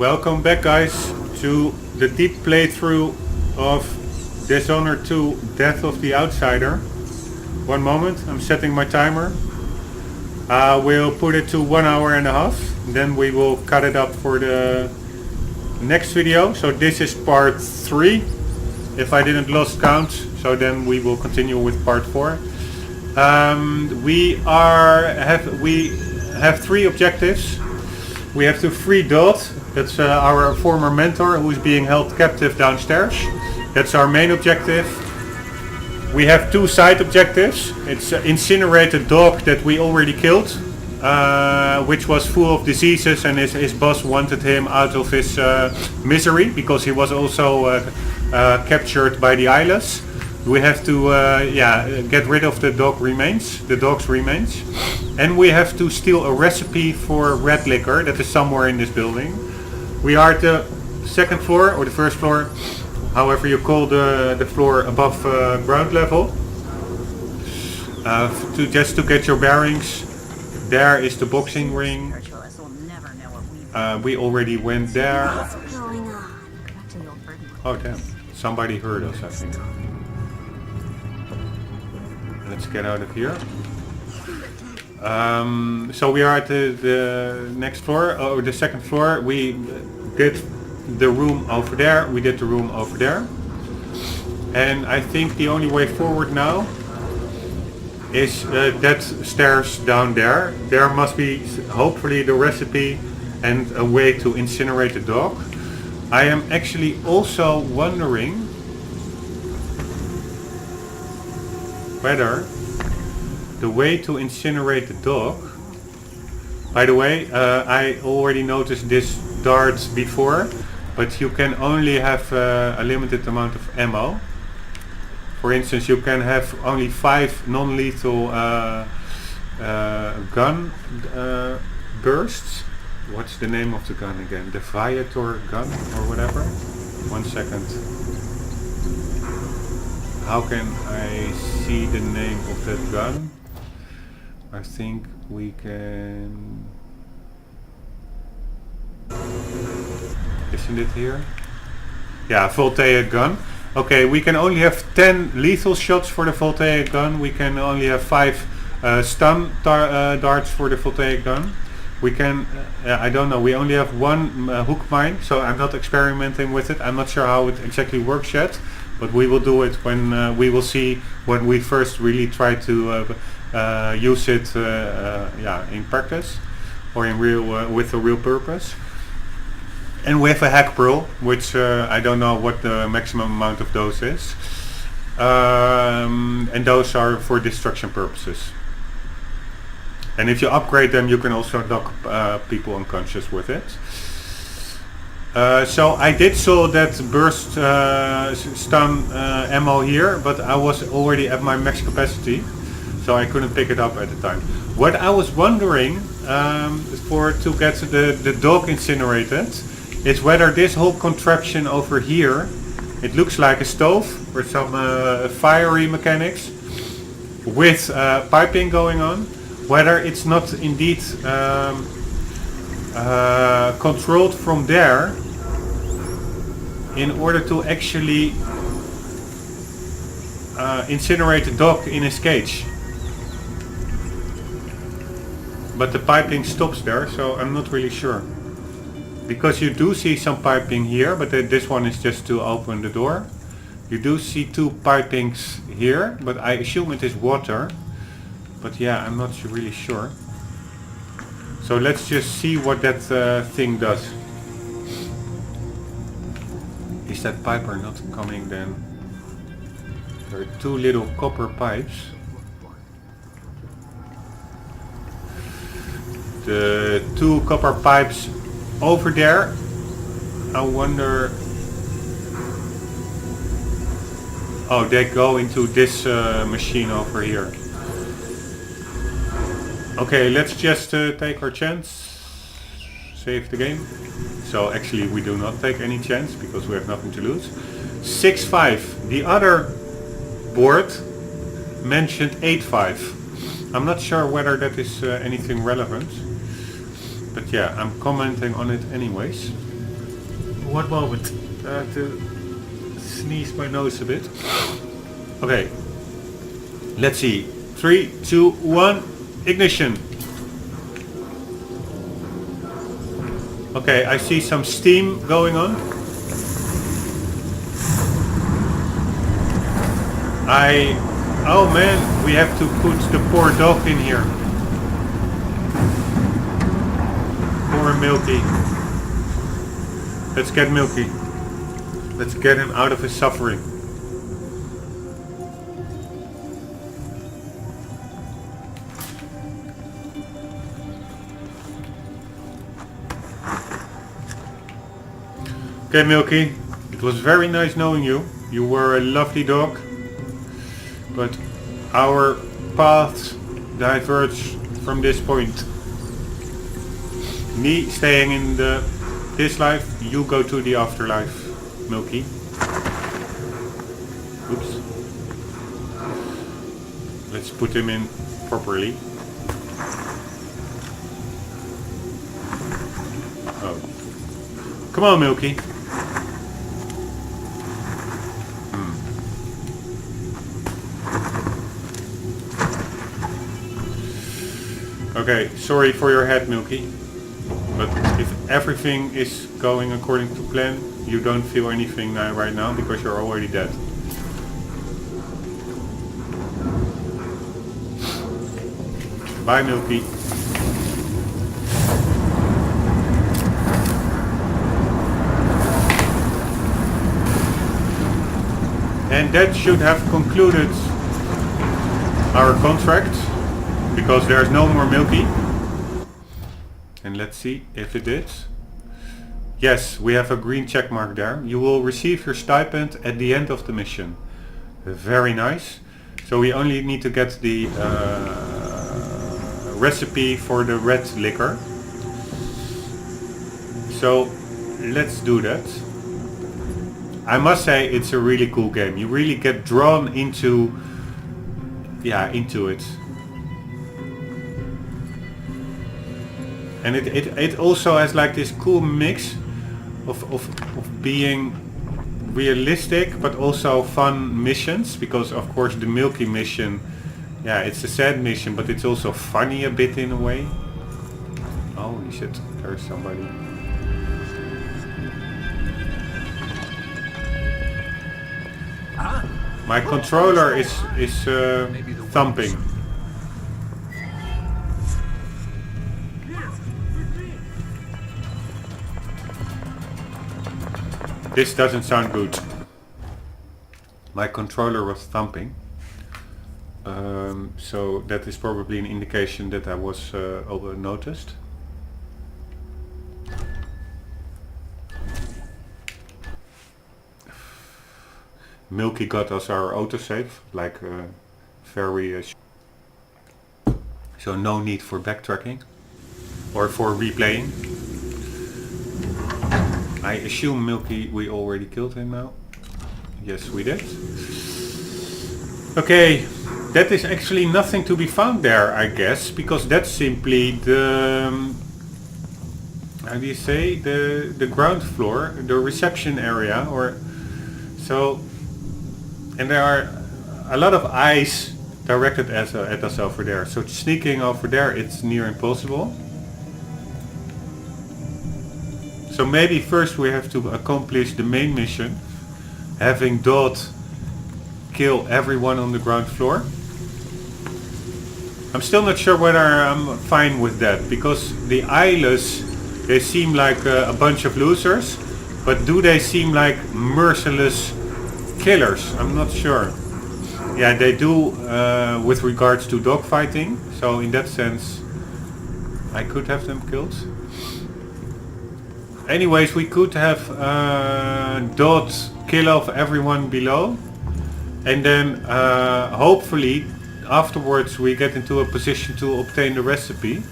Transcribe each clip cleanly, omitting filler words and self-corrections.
Welcome back, guys, to the deep playthrough of Dishonored 2 Death of the Outsider. One moment, I'm setting my timer. We'll put it to 1 hour and a half, then we will cut it up for the next video. So this is part 3, if I didn't lose count, so then we will continue with part 4. We have 3 objectives. We have to free Dot, that's our former mentor who is being held captive downstairs. That's our main objective. We have 2 side objectives. It's incinerate a dog that we already killed, which was full of diseases, and his boss wanted him out of his misery because he was also captured by the eyeless. We have to get rid of the dog's remains. And we have to steal a recipe for red liquor that is somewhere in this building. We are at the second floor, or the first floor, however you call the floor above ground level. Just to get your bearings, there is the boxing ring. We already went there. Oh damn, somebody heard us, I think. Let's get out of here. So we are at the next floor, or the second floor. We did the room over there, we did the room over there. And I think the only way forward now is that stairs down there. There must be hopefully the recipe and a way to incinerate the dog. I am actually also wondering whether the way to incinerate the dog. By the way, I already noticed this dart before, but you can only have a limited amount of ammo. For instance, you can have only 5 non-lethal gun bursts. What's the name of the gun again? The Viator gun or whatever? 1 second. How can I see the name of that gun? I think we can... Isn't it here? Yeah, voltaic gun. Okay, we can only have 10 lethal shots for the voltaic gun. We can only have 5 stun darts for the voltaic gun. We can... I don't know, we only have 1 hook mine, so I'm not experimenting with it. I'm not sure how it exactly works yet, but we will do it when we will see when we first really try to use it in practice or in real with a real purpose. And we have a hack pearl, which I don't know what the maximum amount of those is, and those are for destruction purposes. And if you upgrade them, you can also knock people unconscious with it. So I did saw that burst stun ammo here, but I was already at my max capacity, so I couldn't pick it up at the time. What I was wondering to get the dog incinerated is whether this whole contraption over here, it looks like a stove or some fiery mechanics with piping going on, whether it's not indeed controlled from there in order to actually incinerate the dog in his cage. But the piping stops there, so I'm not really sure. Because you do see some piping here, but this one is just to open the door. You do see 2 pipings here, but I assume it is water. But yeah, I'm not really sure. So let's just see what that thing does. Is that piper not coming then? There are 2 little copper pipes. The 2 copper pipes over there. I wonder... Oh, they go into this machine over here. Okay, let's just take our chance. Save the game. So actually we do not take any chance because we have nothing to lose. 6-5. The other board mentioned 8-5. I'm not sure whether that is anything relevant. But yeah, I'm commenting on it anyways. One moment. I have to sneeze my nose a bit. Okay. Let's see. 3, 2, 1. Ignition. Okay, I see some steam going on. Oh man, we have to put the poor dog in here. Poor Milky. Let's get Milky. Let's get him out of his suffering. Okay, Milky. It was very nice knowing you. You were a lovely dog. But our paths diverge from this point. Me staying in this life, you go to the afterlife, Milky. Oops. Let's put him in properly. Oh. Come on, Milky. Okay, sorry for your head, Milky. But if everything is going according to plan, you don't feel anything right now because you're already dead. Bye, Milky. And that should have concluded our contract, because there's no more Milky. And let's see if it is. Yes, we have a green check mark there. You will receive your stipend at the end of the mission. Very nice. So we only need to get the recipe for the red liquor. So let's do that. I must say it's a really cool game. You really get drawn into it. And it also has like this cool mix of being realistic but also fun missions, because of course the Milky mission, yeah, it's a sad mission, but it's also funny a bit in a way. Holy shit, there's somebody. My controller is thumping. This doesn't sound good. My controller was thumping. So that is probably an indication that I was noticed. Milky got us our autosave, like very... so no need for backtracking or for replaying. I assume Milky, we already killed him now. Yes, we did. Okay, that is actually nothing to be found there, I guess, because that's simply the... how do you say? The ground floor, the reception area, or... so... and there are a lot of eyes directed at us over there, so sneaking over there, it's near impossible. So maybe first we have to accomplish the main mission, having Dot kill everyone on the ground floor. I'm still not sure whether I'm fine with that, because the eyeless, they seem like a bunch of losers, but do they seem like merciless killers? I'm not sure. Yeah, they do with regards to dogfighting, so in that sense I could have them killed. Anyways, we could have Dot kill off everyone below, and then hopefully afterwards we get into a position to obtain the recipe.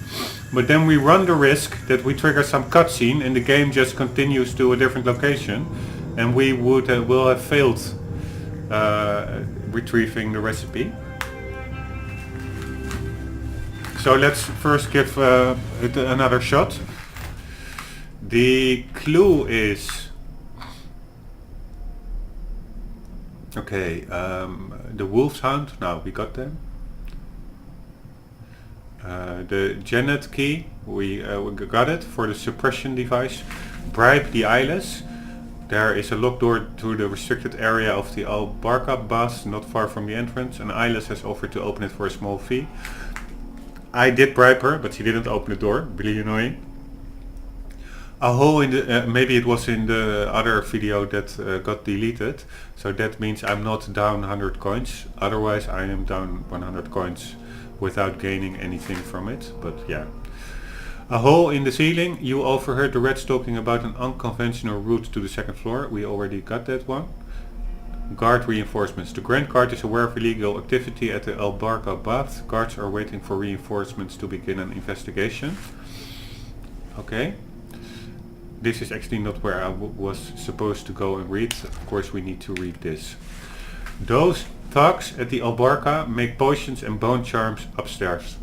But then we run the risk that we trigger some cutscene and the game just continues to a different location, and we will have failed retrieving the recipe. So let's first give it another shot. The clue is Okay, the Wolf's Hound, now we got them. The Janet key, we got it for the suppression device. Bribe the Eyeless. There is a locked door to the restricted area of the Al-Barka bus, not far from the entrance. An Eyeless has offered to open it for a small fee. I did bribe her, but she didn't open the door. Really annoying. A hole in the... maybe it was in the other video that got deleted. So that means I'm not down 100 coins. Otherwise I am down 100 coins without gaining anything from it. But yeah. A hole in the ceiling. You overheard the Reds talking about an unconventional route to the second floor. We already got that one. Guard reinforcements. The Grand Guard is aware of illegal activity at the Al-Barka bath. Guards are waiting for reinforcements to begin an investigation. Okay. This is actually not where I was supposed to go and read. Of course we need to read this. Those thugs at the Al-Barka make potions and bone charms upstairs.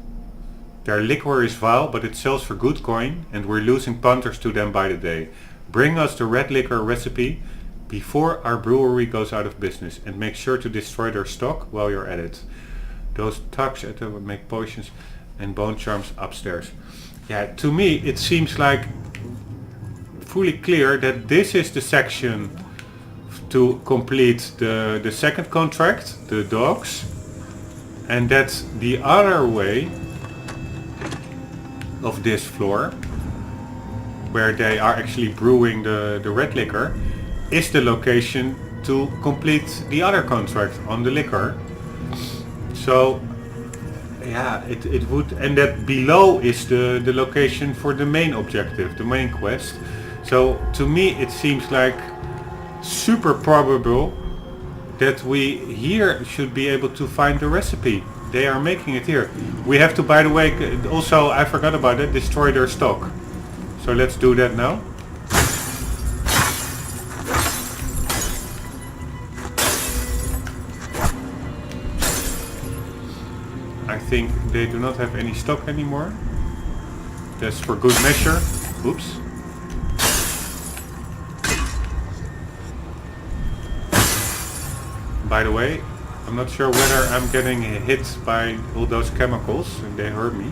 Their liquor is vile, but it sells for good coin, and we're losing punters to them by the day. Bring us the red liquor recipe before our brewery goes out of business, and make sure to destroy their stock while you're at it. Those thugs at the make potions and bone charms upstairs. Yeah, to me it seems like fully clear that this is the section to complete the second contract, the dogs, and that the other way of this floor, where they are actually brewing the red liquor, is the location to complete the other contract on the liquor. So yeah, it would, and that below is the location for the main objective, the main quest. So to me it seems like super probable that we here should be able to find the recipe. They are making it here. We have to, by the way, also I forgot about it, destroy their stock. So let's do that now. I think they do not have any stock anymore. That's for good measure. Oops. By the way, I'm not sure whether I'm getting hit by all those chemicals and they hurt me.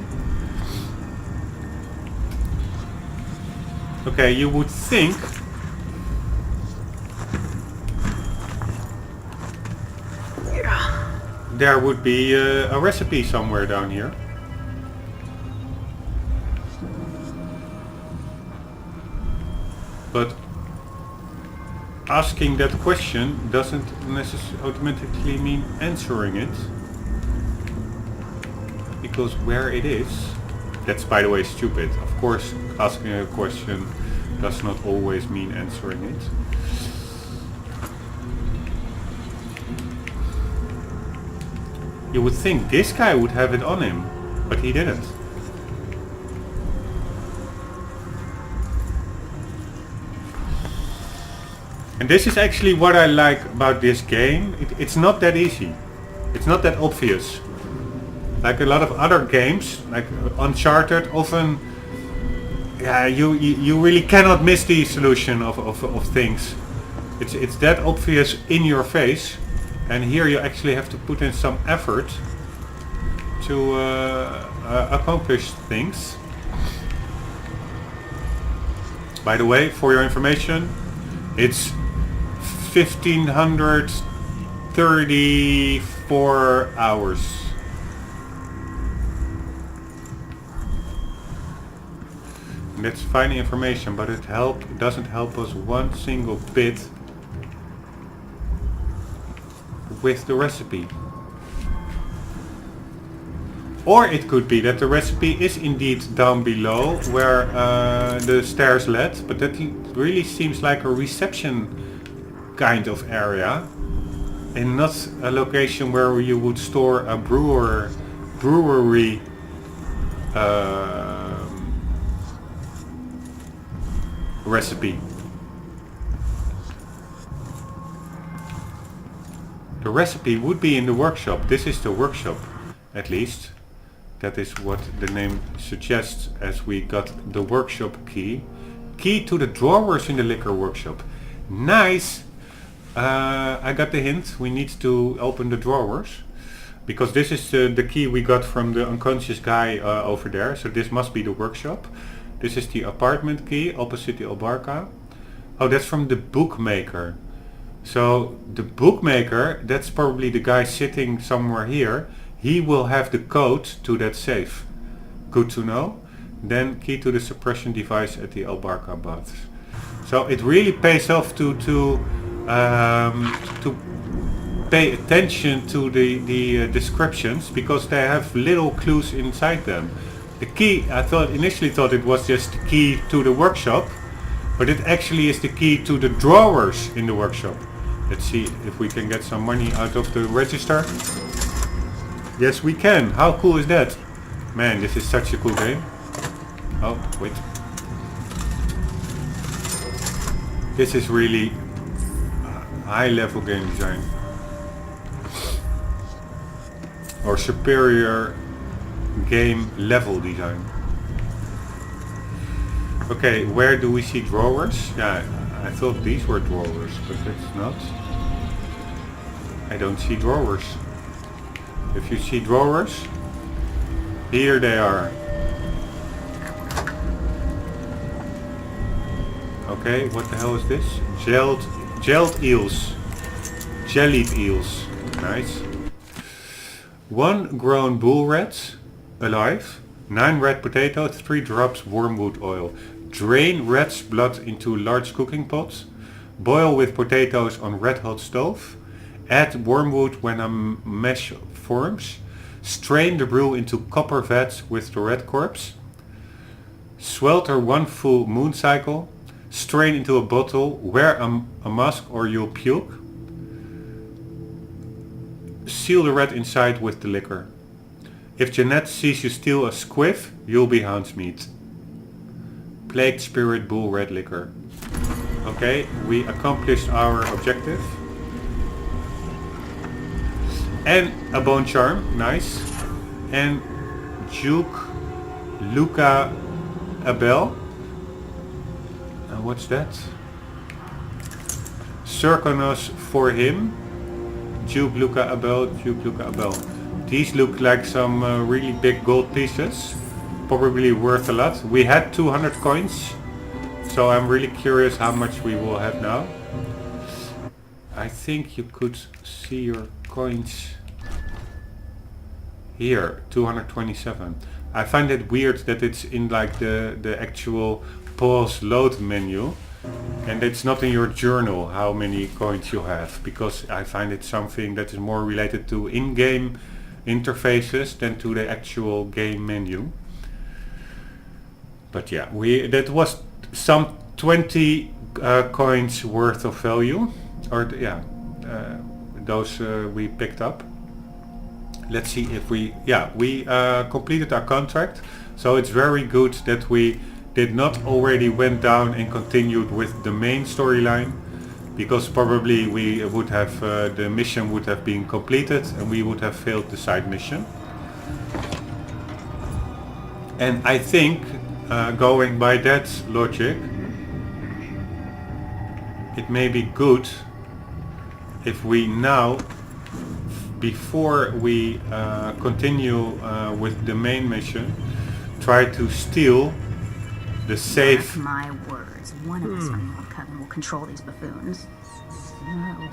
Okay, you would think there would be a recipe somewhere down here. But asking that question doesn't necessarily automatically mean answering it, because where it is, that's by the way stupid. Of course asking a question does not always mean answering it. You would think this guy would have it on him, but he didn't. And this is actually what I like about this game. It's not that easy. It's not that obvious. Like a lot of other games, like Uncharted, often yeah, you really cannot miss the solution of things. It's that obvious in your face. And here you actually have to put in some effort to accomplish things. By the way, for your information, it's 1534 hours. And that's fine information, but it doesn't help us one single bit with the recipe. Or it could be that the recipe is indeed down below where the stairs led, but that really seems like a reception kind of area and not a location where you would store a brewery recipe. The recipe would be in the workshop. This is the workshop, at least. That is what the name suggests, as we got the workshop key. Key to the drawers in the liquor workshop. Nice! I got the hint. We need to open the drawers. Because this is the key we got from the unconscious guy over there. So this must be the workshop. This is the apartment key opposite the Albarca. Oh, that's from the bookmaker. So the bookmaker, that's probably the guy sitting somewhere here. He will have the code to that safe. Good to know. Then key to the suppression device at the Albarca baths. So it really pays off to pay attention to the descriptions, because they have little clues inside them. The key, I initially thought it was just the key to the workshop, but it actually is the key to the drawers in the workshop. Let's see if we can get some money out of the register. Yes, we can. How cool is that? Man, this is such a cool game. Oh, wait. This is really high level game design. Or superior game level design. Okay, where do we see drawers? Yeah, I thought these were drawers, but it's not. I don't see drawers. If you see drawers, here they are. Okay, what the hell is this? Gelled eels. Jellied eels. Nice. 1 grown bull rat alive. 9 red potatoes. 3 drops wormwood oil. Drain rat's blood into large cooking pots. Boil with potatoes on red hot stove. Add wormwood when a mesh forms. Strain the brew into copper vats with the red corpse. Swelter 1 full moon cycle. Strain into a bottle. Wear a mask or you'll puke. Seal the rat inside with the liquor. If Jeanette sees you steal a squiff, you'll be hound's meat. Plagued spirit bull red liquor. Okay, we accomplished our objective. And a bone charm, nice. And Duke Luca Abel. What's that? Circonos for him. Duke Luca Abel, Duke Luca Abel. These look like some really big gold pieces. Probably worth a lot. We had 200 coins. So I'm really curious how much we will have now. I think you could see your coins here. 227. I find it weird that it's in like the actual pause load menu, and it's not in your journal how many coins you have, because I find it something that is more related to in-game interfaces than to the actual game menu. But yeah, that was some 20 coins worth of value, or those we picked up. Let's see if we completed our contract, so it's very good that we did not already went down and continued with the main storyline, because probably we would have the mission would have been completed and we would have failed the side mission. And I think going by that logic, it may be good if we now, before we continue with the main mission, try to steal the safe. Mark my words, one of us from Rombbb Coven will control these buffoons. Slowly.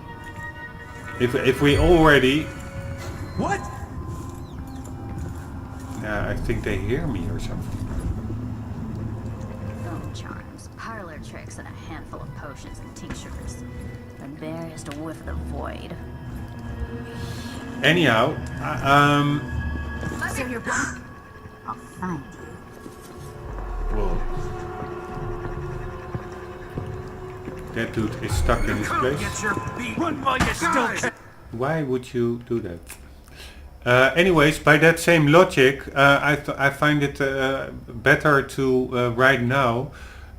If we already... What? I think they hear me or something. Phone charms, parlor tricks, and a handful of potions and tinctures. The barest whiff of the void. Anyhow, So you're back. I'll find you. Whoa. That dude is stuck in his place. Get your feet. Run while you still can. Why would you do that? Anyways, by that same logic, I find it better to right now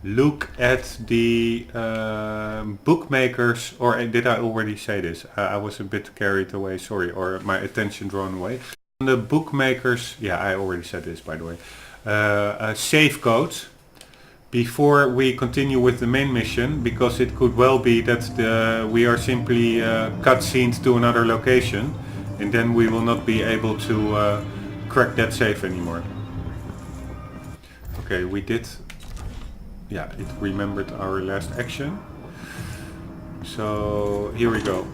look at the bookmakers, or did I already say this? I was a bit carried away, sorry, or my attention drawn away. The bookmakers, yeah, I already said this by the way. Safe code before we continue with the main mission, because it could well be that we are simply cutscened to another location, and then we will not be able to crack that safe anymore. Okay, we did. Yeah, it remembered our last action. So here we go.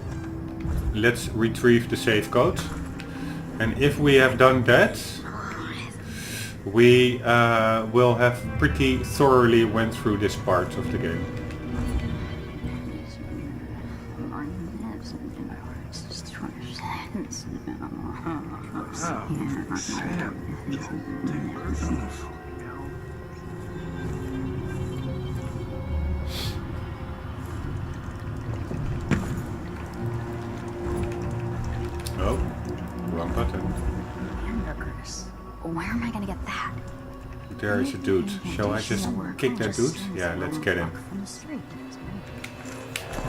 Let's retrieve the save code, and if we have done that, we will have pretty thoroughly went through this part of the game. Oh, wrong button. Hamburgers. Where am I gonna get that? There is a dude. Shall I just kick that dude? Yeah, let's get him. From the street.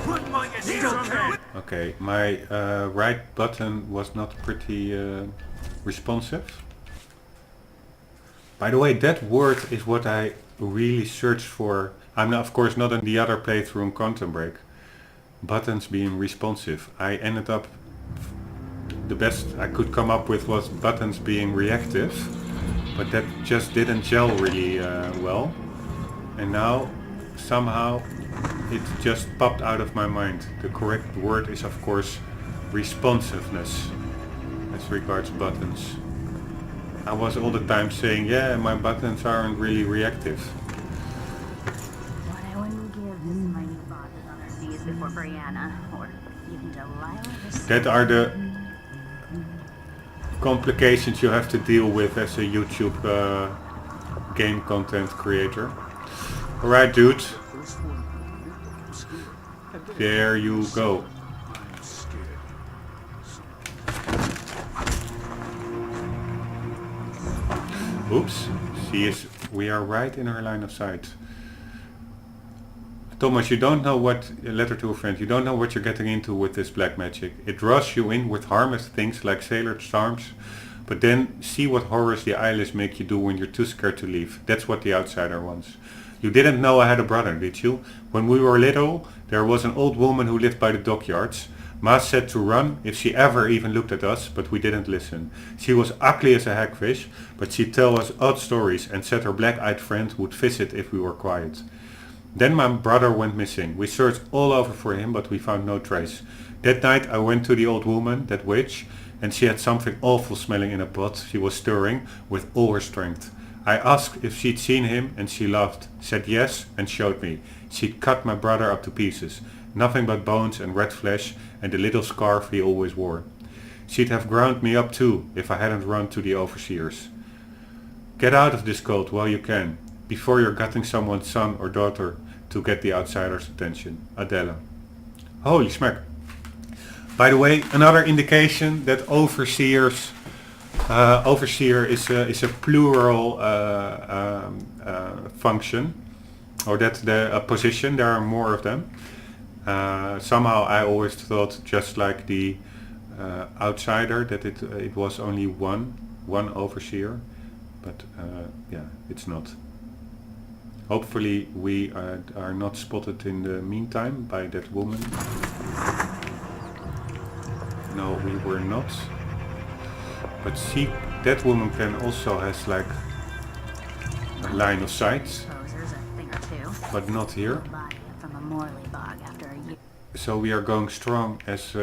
Run while you still can! Okay, my right button was not pretty responsive. By the way, that word is what I really searched for. I'm not, of course not in the other playthrough in Quantum Break. Buttons being responsive. I ended up, the best I could come up with was buttons being reactive, but that just didn't gel really well. And now somehow it just popped out of my mind. The correct word is of course responsiveness as regards buttons. I was all the time saying, yeah, my buttons aren't really reactive. What I wouldn't give is my new bosses on their knees before Brianna, or even Delilah. That are the complications you have to deal with as a YouTube game content creator. Alright, dude. There you go. Oops. We are right in her line of sight. Thomas, you don't know what, letter to a friend, you don't know what you're getting into with this black magic. It draws you in with harmless things like sailor charms, but then see what horrors the eyeless make you do when you're too scared to leave. That's what the outsider wants. You didn't know I had a brother, did you? When we were little, there was an old woman who lived by the dockyards. Ma said to run if she ever even looked at us, but we didn't listen. She was ugly as a hagfish, but she'd tell us odd stories and said her black-eyed friend would visit if we were quiet. Then my brother went missing. We searched all over for him, but we found no trace. That night I went to the old woman, that witch, and she had something awful smelling in a pot she was stirring with all her strength. I asked if she'd seen him, and she laughed, said yes, and showed me. She'd cut my brother up to pieces. Nothing but bones and red flesh and the little scarf he always wore. She'd have ground me up too, if I hadn't run to the overseers. Get out of this cult while you can, before you're gutting someone's son or daughter to get the outsider's attention. Adela. Holy smack. By the way, another indication that overseer is a plural function, or that a position, there are more of them. Somehow I always thought, just like the outsider, that it was only one overseer, but yeah, it's not. Hopefully we are not spotted in the meantime by that woman. No, we were not. But see, that woman can also has like a line of sight, but not here. So we are going strong as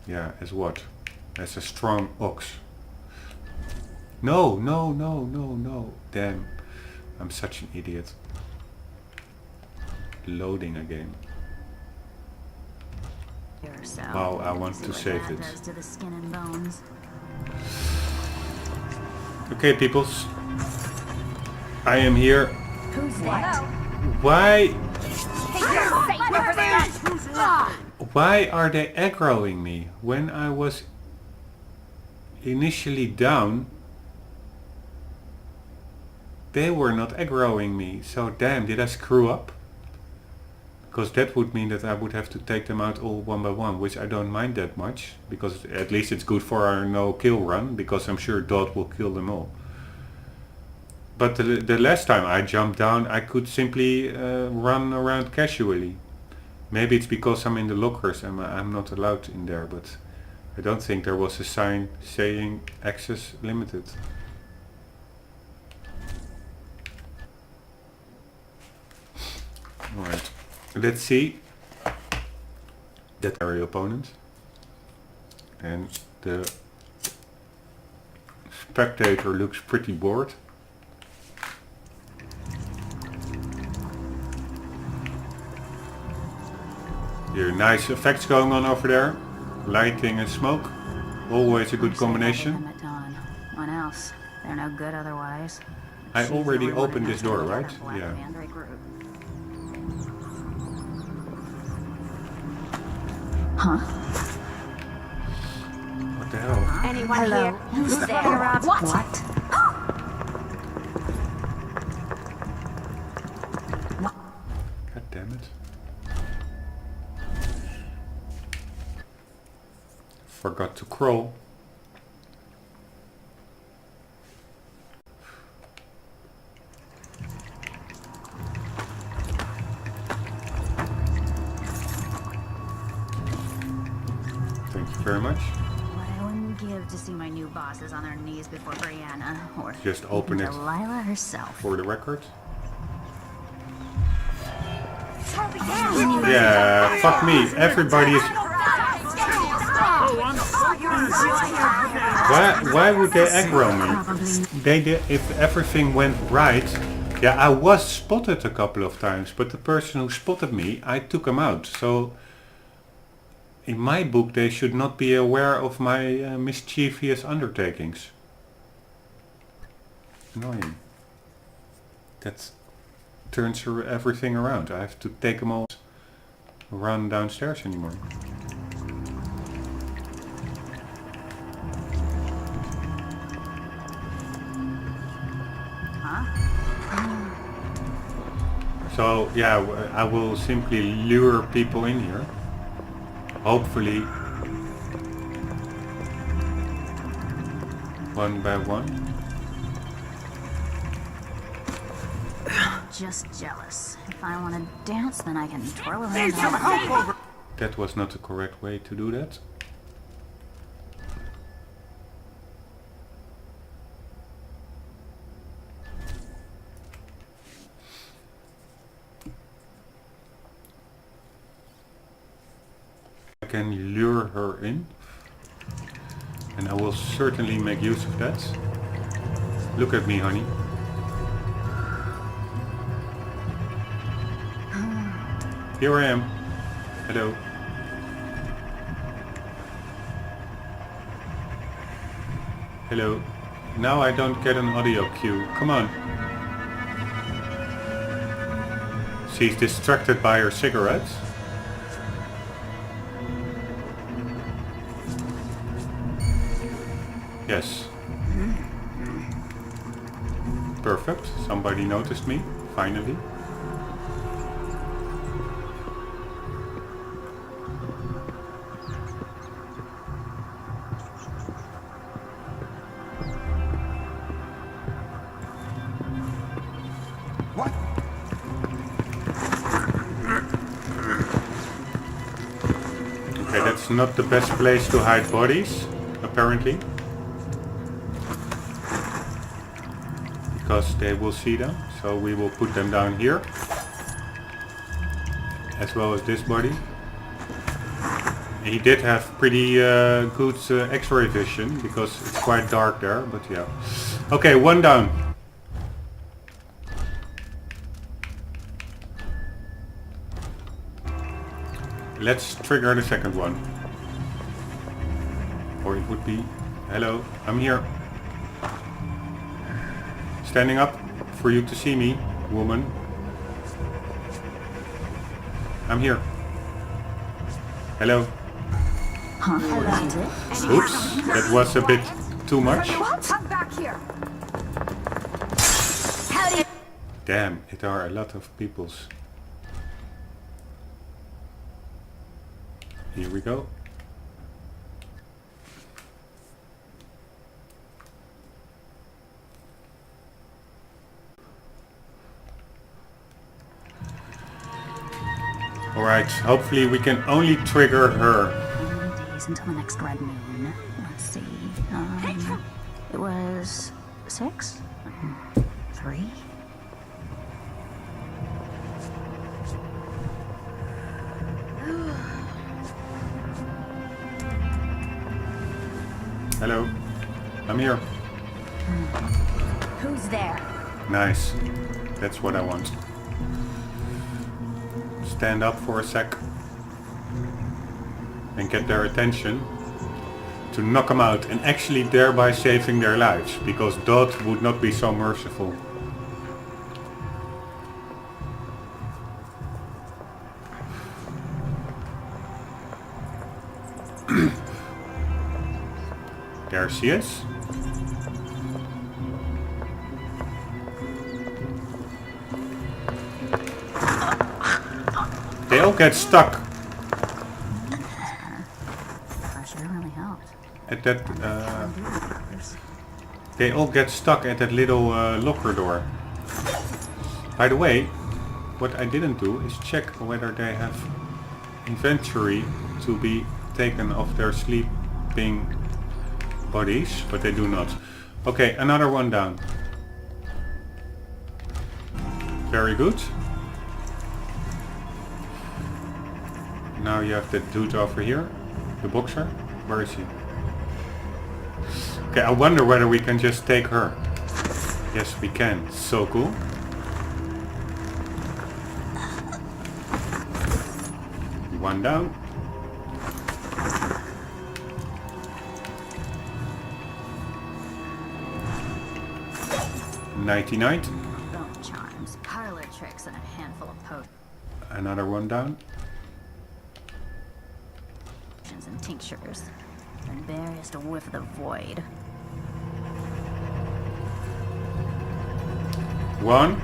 as what? As a strong ox. No. Damn. I'm such an idiot. Loading again. Wow, I want to save it. Okay, peoples. I am here. Who's that? Why are they aggroing me? When I was initially down, they were not aggroing me. So damn, did I screw up? Because that would mean that I would have to take them out all one by one, which I don't mind that much, because at least it's good for our no kill run, because I'm sure Dot will kill them all. But the last time I jumped down, I could simply run around casually. Maybe it's because I'm in the lockers and I'm not allowed in there, but I don't think there was a sign saying access limited. Alright, let's see that area opponent. And the spectator looks pretty bored. Here, nice effects going on over there. Lighting and smoke. Always a good combination. What else? They're no good otherwise. I already opened this door, right? Yeah. Huh? What the hell? Anyone Hello. here? Who's there? What? God damn it. Forgot to crawl. Thank you very much. What I wouldn't give to see my new bosses on their knees before Brianna, or Just open even it Delilah herself. for the record. Toby, down! Yeah, fuck me. Everybody is... Why would they aggro me? They did, if everything went right. Yeah, I was spotted a couple of times, but the person who spotted me, I took him out. So in my book, they should not be aware of my mischievous undertakings. Annoying. That turns everything around. I have to take them all run downstairs anymore. So yeah, I will simply lure people in here. Hopefully one by one. Just jealous. If I want to dance, then I can twirl around. Need some help over. That was not the correct way to do that. I can lure her in, and I will certainly make use of that. Look at me, honey. Here I am. Hello. Hello. Now I don't get an audio cue. Come on. She's distracted by her cigarettes. Yes. Perfect. Somebody noticed me, finally. What? Okay, that's not the best place to hide bodies, apparently. Because they will see them, so we will put them down here. As well as this body. He did have pretty good x-ray vision, because it's quite dark there, but yeah. Okay, one down. Let's trigger the second one. Or it would be, hello, I'm here. Standing up for you to see me, woman. I'm here. Hello. Huh? Oops, that was a bit too much. Come back here! Damn, it are a lot of peoples. Here we go. Alright, hopefully we can only trigger her. 9 days until the next red moon. Let's see. It was 6? 3? Hello. I'm here. Who's there? Nice. That's what I want. Stand up for a sec. And get their attention. To knock them out. And actually thereby saving their lives. Because Dot would not be so merciful. There she is. They all get stuck Pressure really helped. at that. They all get stuck at that little locker door. By the way, what I didn't do is check whether they have inventory to be taken off their sleeping bodies, but they do not. Okay, another one down. Very good. Now you have that dude over here, the boxer. Where is he? Okay, I wonder whether we can just take her. Yes, we can. So cool. One down. Nighty-night. Bone charms, parlor tricks, and a handful of potions Another one down. and tinctures. And there is to whiff the void. 1,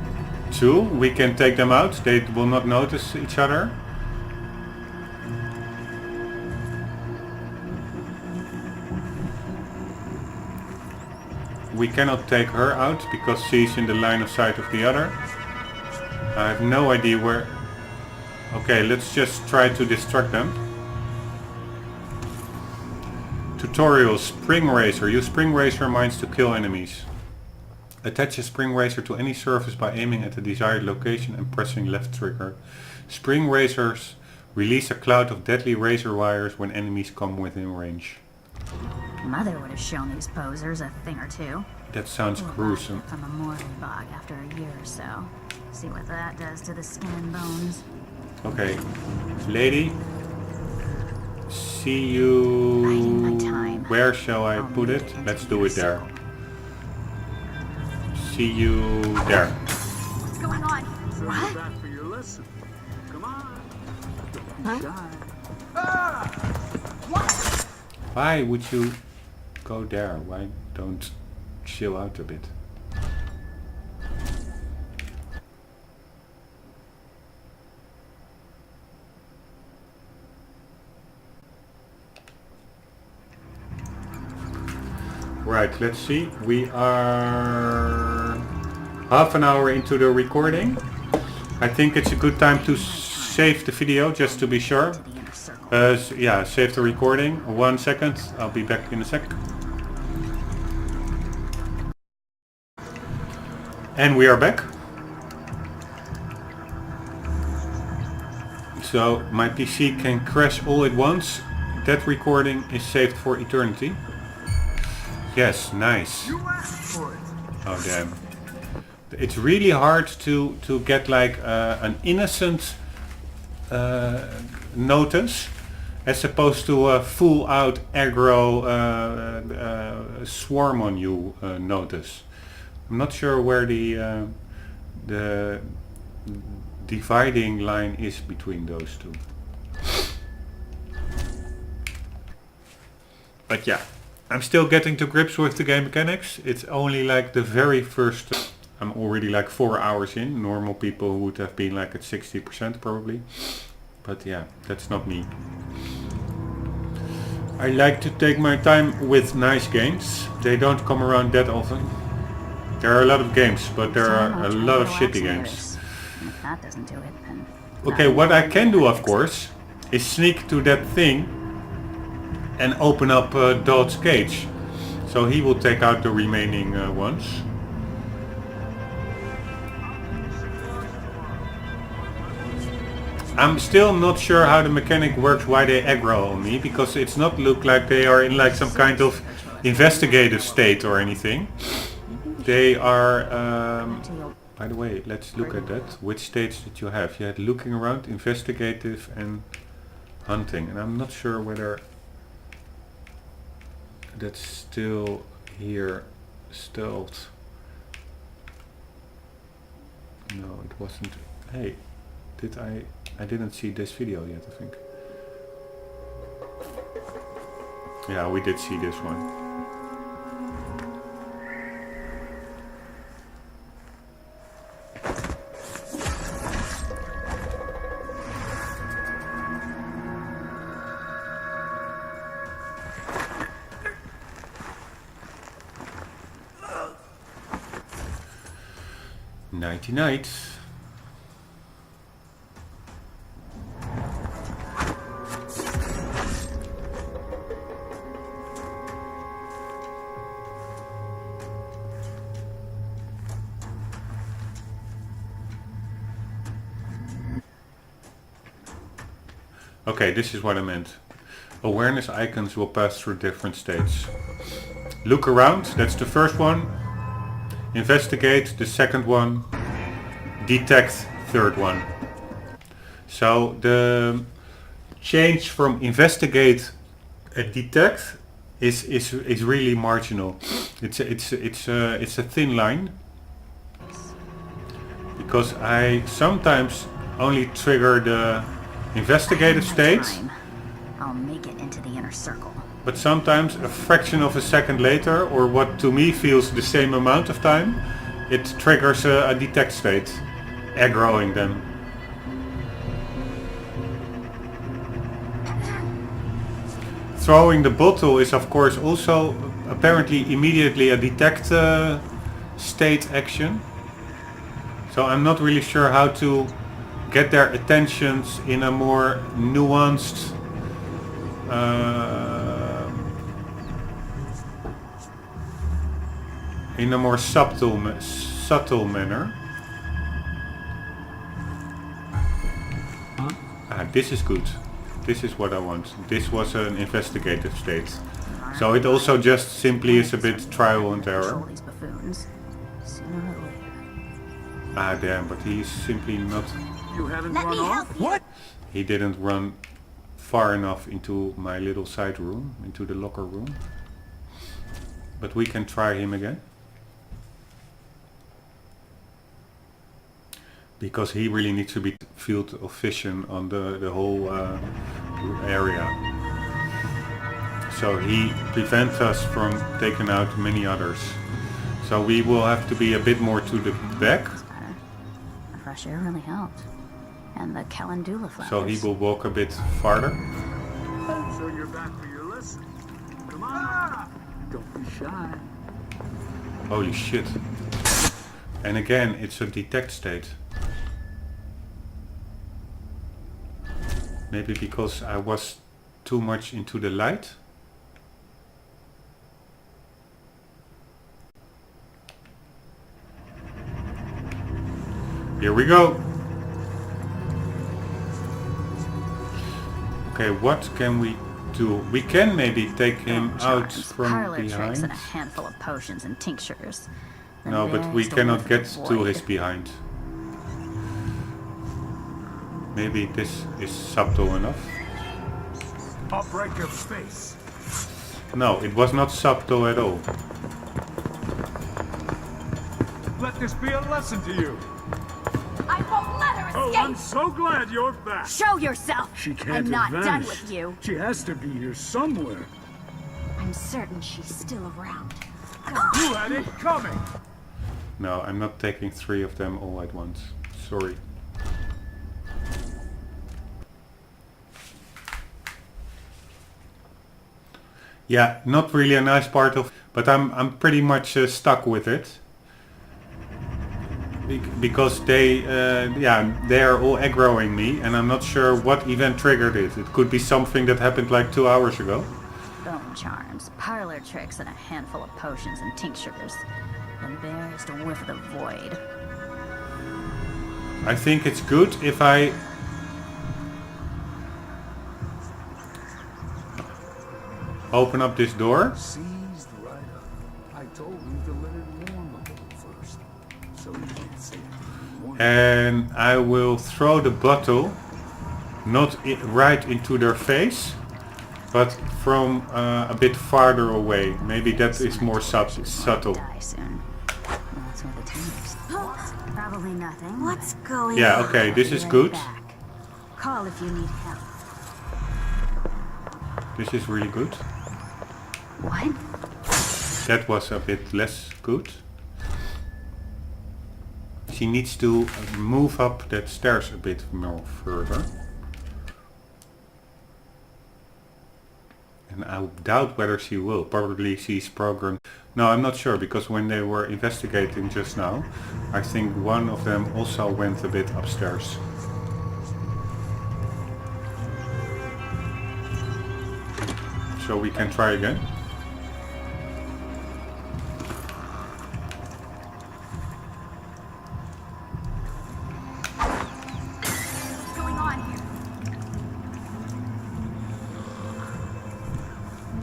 2. We can take them out. They will not notice each other. We cannot take her out because she's in the line of sight of the other. I have no idea where. Okay, let's just try to distract them. Tutorial: Spring Racer. Use Spring Racer mines to kill enemies. Attach a Spring Racer to any surface by aiming at the desired location and pressing left trigger. Spring Racers release a cloud of deadly razor wires when enemies come within range. Mother would have shown these posers a thing or two. That sounds gruesome. From a mortal bog after a year or so. See what that does to the skin and bones. Okay, lady. See you. Biding my time. Where shall I put it? Let's do it there. See you there. What's going on? Send you What? back for your lesson. Come on. Huh? Shine. Why would you go there? Why don't chill out a bit? Right, let's see. We are half an hour into the recording. I think it's a good time to save the video just to be sure. To the inner circle. Yeah, save the recording. 1 second. I'll be back in a sec. And we are back. So my PC can crash all at once. That recording is saved for eternity. Yes, nice. You asked for it. Oh damn. It's really hard to get like an innocent notice as opposed to a full out aggro swarm on you notice. I'm not sure where the dividing line is between those two. But yeah, I'm still getting to grips with the game mechanics. It's only like the very first. I'm already like 4 hours in. Normal people would have been like at 60% probably. But yeah, that's not me. I like to take my time with nice games. They don't come around that often. There are a lot of games, but there are a lot of shitty games. And if that doesn't do it, then Okay, what I can do, of course, is sneak to that thing and open up Dod's cage. So he will take out the remaining ones. I'm still not sure how the mechanic works, why they aggro on me, because it's not look like they are in like some kind of investigative state or anything. They are, by the way, let's look at that. Which states did you have? You had looking around, investigative and hunting. And I'm not sure whether that's still here, stealth. No, it wasn't. Hey, did I didn't see this video yet, I think. Yeah, we did see this one. Nighty night. Okay, this is what I meant. Awareness icons will pass through different states. Look around, that's the first one. Investigate, the second one. Detect, third one. So the change from investigate and detect is really marginal. It's a thin line, because I sometimes only trigger the investigative state, I'll make it into the inner circle. but sometimes a fraction of a second later, or what to me feels the same amount of time, it triggers a detect state, aggroing them. Throwing the bottle is of course also apparently immediately a detect state action. So I'm not really sure how to get their attentions in a more nuanced in a more subtle manner. This is good. This is what I want. This was an investigative state. So it also just simply is a bit trial and error. These buffoons, sooner or later. Ah damn, but he's simply not... You haven't Let run me off? help you. What? He didn't run far enough into my little side room, into the locker room. But we can try him again. Because he really needs to be field of vision on the whole area. So he prevents us from taking out many others. So we will have to be a bit more to the back. The fresh air really helped. And the calendula flowers. So he will walk a bit farther. So you're back for your lesson. Come on. Don't be shy. Holy shit. And again, it's a detect state. Maybe because I was too much into the light. Here we go. Okay, what can we do? We can maybe take him out Charms, from parlor tricks, behind. and a handful of potions and tinctures. Then No, but we there's the cannot living get to void. his behind. Maybe this is subtle enough. I'll break your face. No, it was not subtle at all. Let this be a lesson to you. I won't let her Oh, escape! I'm so glad you're back. Show yourself! She can't I'm not have done vanished. with you. She has to be here somewhere. I'm certain she's still around. You had it coming. No, I'm not taking 3 of them all at once. Sorry. Yeah, not really a nice part of, but I'm pretty much stuck with it. because they are all aggroing me, and I'm not sure what event triggered it. It could be something that happened like 2 hours ago. Bone charms, parlor tricks, and a handful of potions and tinctures. The barest whiff of the void. I think it's good if I open up this door. Seized right up. I told him to let it warm a little first, so he can't say it. And I will throw the bottle not right into their face, but from a bit farther away. Maybe that is more subtle. Die soon. That's what the times. Probably nothing. What's going on? Yeah, okay, this is good. Back. Call if you need help. This is really good. What? That was a bit less good. She needs to move up that stairs a bit more further. And I doubt whether she will. Probably she's programmed. No, I'm not sure, because when they were investigating just now, I think one of them also went a bit upstairs. So we can try again. What's going on here?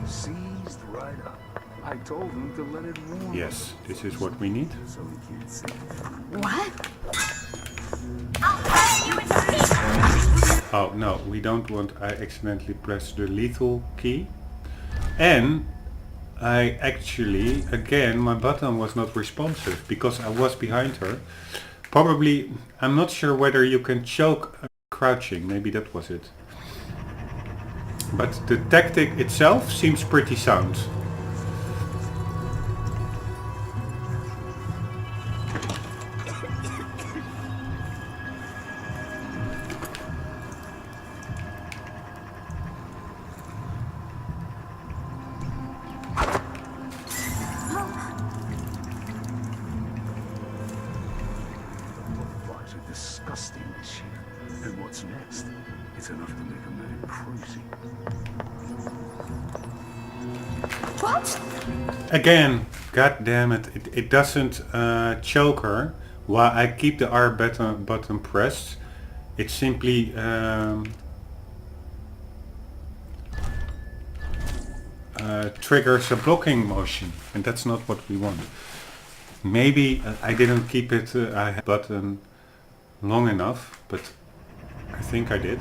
Seized right up. I told him to let it warm. Yes, this is what we need. So he can't say it. What? I'll cut you in pieces! Oh no, we don't want. I accidentally pressed the lethal key. And I actually, again, my button was not responsive because I was behind her. Probably, I'm not sure whether you can choke crouching. Maybe that was it. But the tactic itself seems pretty sound. Butterflies are disgusting this year. And what's next? It's enough to make a man crazy. What? Again, god damn it, it doesn't choke her while I keep the R button pressed. It simply triggers a blocking motion, and that's not what we want. Maybe I didn't keep it button long enough, but I think I did.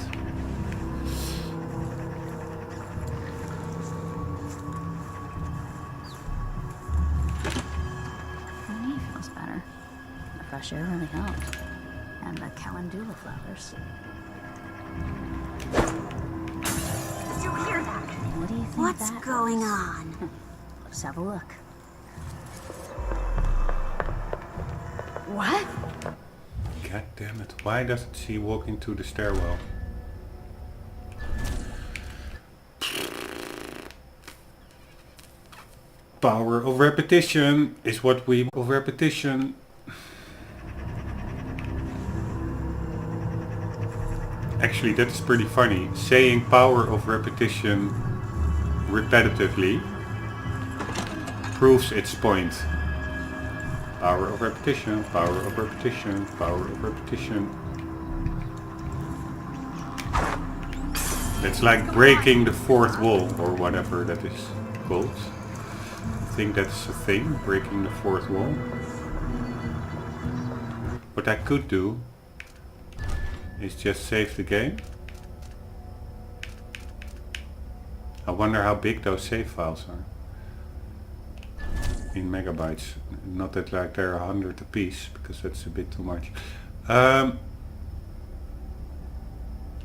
My knee feels better. The fresh air really helped. And the calendula flowers. Did you hear that? What do you think What's that going was? on? Let's have a look. What? God damn it, why doesn't she walk into the stairwell? Power of repetition is what we... of repetition. Actually, that's pretty funny. Saying power of repetition repetitively proves its point. Power of repetition, power of repetition, power of repetition. It's like breaking the fourth wall, or whatever that is called. I think that's a thing, breaking the fourth wall. What I could do is just save the game. I wonder how big those save files are. In megabytes. Not that like they're 100 a piece, because that's a bit too much. I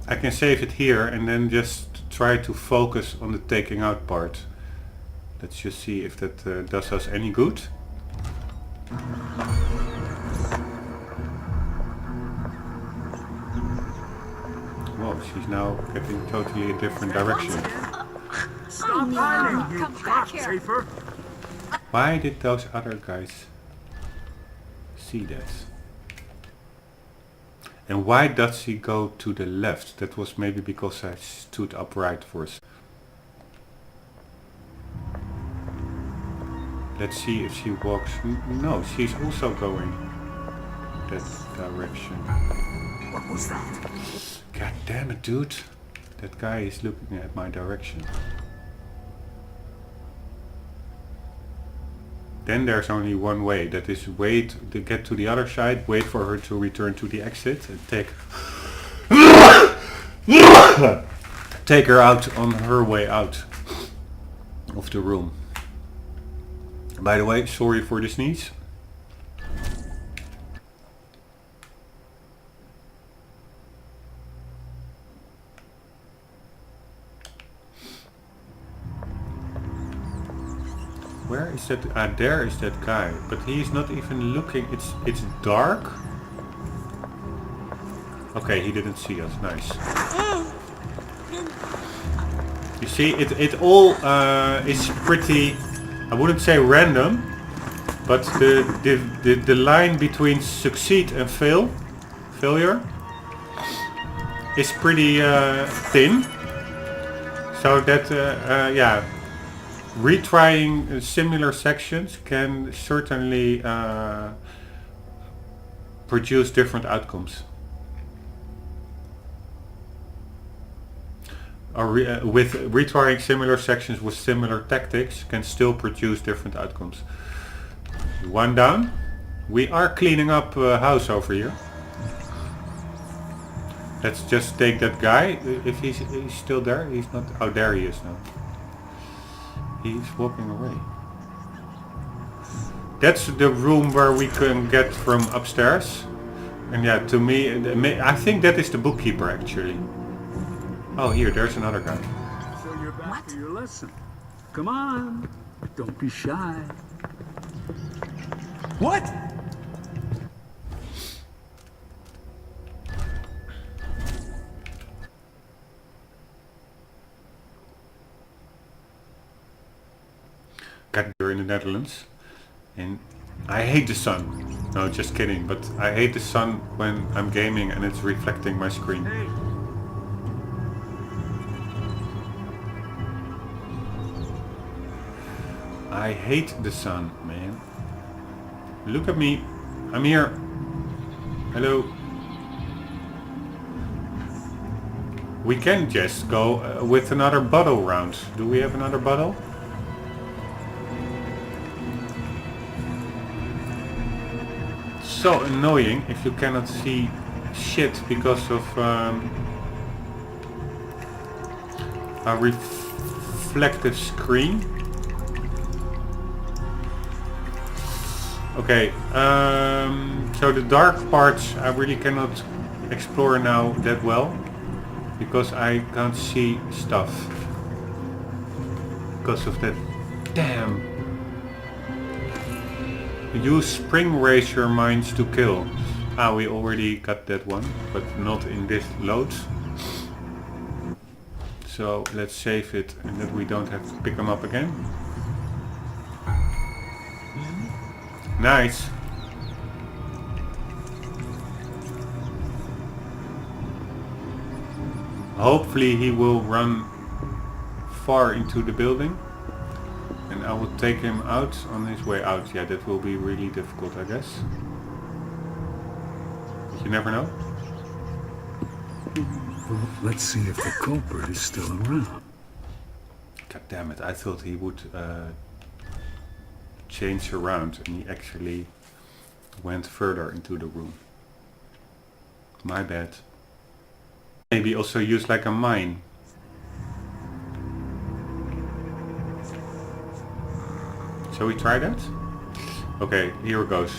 can save it here and then just try to focus on the taking out part. Let's just see if that does us any good. Whoa, she's now getting totally a different direction. Stop hiding, you Come back cock here. chafer! Why did those other guys see that? And why does he go to the left? That was maybe because I stood upright for a second. Let's see if she walks. No, she's also going that direction. What was that? God damn it, dude. That guy is looking at my direction. Then there's only one way. That is wait to get to the other side, wait for her to return to the exit and take her out on her way out of the room. By the way, sorry for the sneeze. Where is that? Ah, there is that guy. But he's not even looking. It's dark. Okay, he didn't see us. Nice. You see, it all is pretty. I wouldn't say random, but the line between succeed and failure, is pretty thin. So that yeah, retrying similar sections can certainly produce different outcomes. Or with retrying similar sections with similar tactics can still produce different outcomes. One down. We are cleaning up a house over here. Let's just take that guy. If he's still there, he's not. Oh, there he is now. He's walking away. That's the room where we can get from upstairs. And yeah, to me, I think that is the bookkeeper actually. Oh, here, there's another guy. So you're back for your lesson. Come on. Don't be shy. What? Got here in the Netherlands. And I hate the sun. No, just kidding. But I hate the sun when I'm gaming and it's reflecting my screen. Hey. I hate the sun, man. Look at me. I'm here. Hello. We can just go with another bottle round. Do we have another bottle? So annoying if you cannot see shit because of a reflective screen. Okay, so the dark parts I really cannot explore now that well because I can't see stuff because of that. Damn. Use spring razor mines to kill. Ah, we already got that one, but not in this load. So let's save it and that we don't have to pick them up again. Nice. Hopefully he will run far into the building and I will take him out on his way out. Yeah, that will be really difficult, I guess. But you never know. Well, let's see if the culprit is still around. God damn it, I thought he would change around and he actually went further into the room. My bad. Maybe also use like a mine. Shall we try that? Okay, here goes.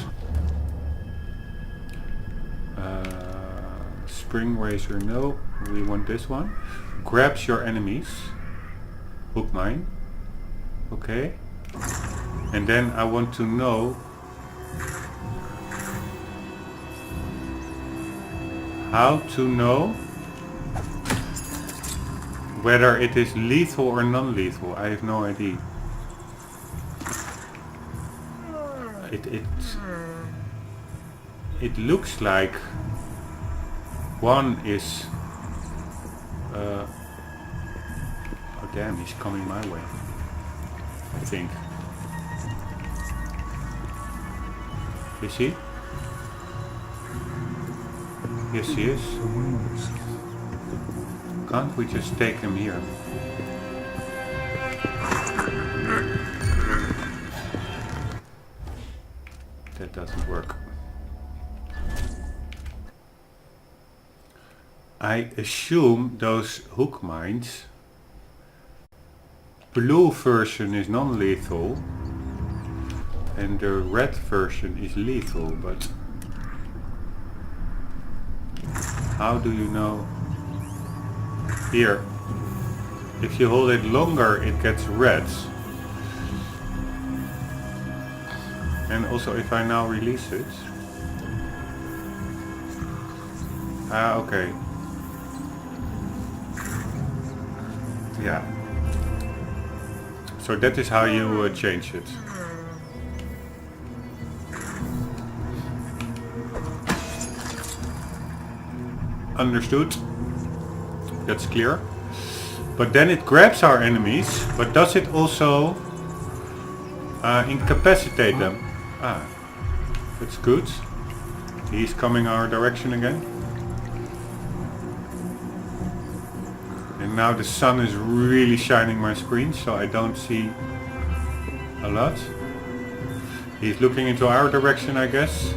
Spring razor, no. We want this one. Grabs your enemies. Hook mine. Okay. And then I want to know how to know whether it is lethal or non-lethal. I have no idea. It looks like One is... oh damn, he's coming my way. I think. Is he? Yes, he is. Can't we just take him here? That doesn't work. I assume those hook mines. Blue version is non-lethal and the red version is lethal, but how do you know? Here, if you hold it longer it gets red. And also if I now release it. Ah, okay. Yeah. So that is how you change it. Understood. That's clear. But then it grabs our enemies, but does it also incapacitate them? Ah, that's good. He's coming our direction again. And now the sun is really shining my screen, so I don't see a lot. He's looking into our direction, I guess.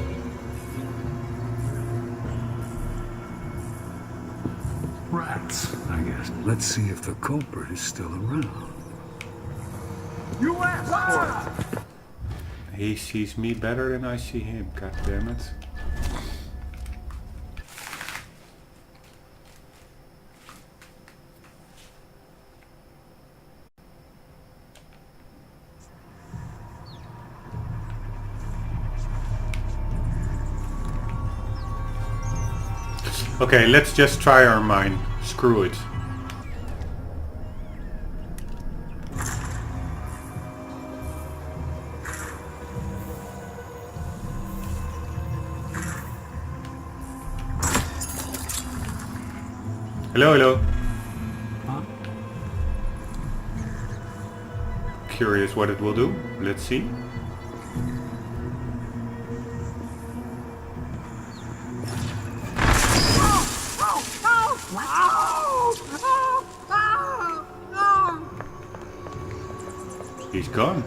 Rats, I guess. Let's see if the culprit is still around. You asked for it! He sees me better than I see him, god damn it. Okay, let's just try our mine. Screw it. Hello, hello. Huh? Curious what it will do. Let's see. He's gone.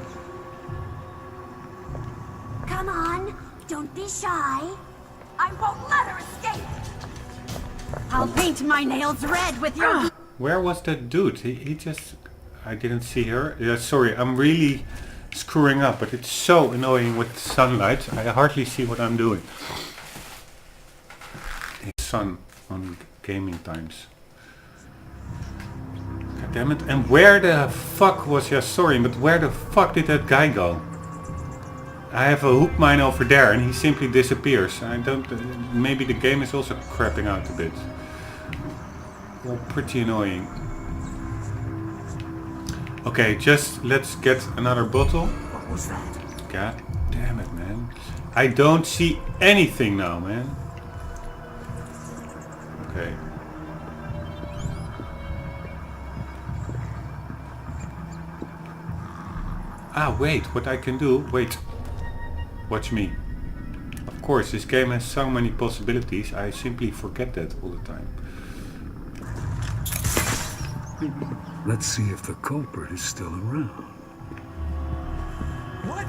Come on, don't be shy. I won't let her escape. I'll paint my nails red with your... Where was that dude? He just... I didn't see her. Yeah, sorry, I'm really screwing up, but it's so annoying with sunlight. I hardly see what I'm doing. It's sun on gaming times. God damn it. And where the fuck was... Yeah, sorry, but where the fuck did that guy go? I have a hook mine over there and he simply disappears. I don't... maybe the game is also crapping out a bit. Well, pretty annoying. Okay, just let's get another bottle. What was that? God damn it, man. I don't see anything now, man. Okay. Ah, wait, what I can do... Wait. Watch me. Of course, this game has so many possibilities. I simply forget that all the time. Let's see if the culprit is still around. What?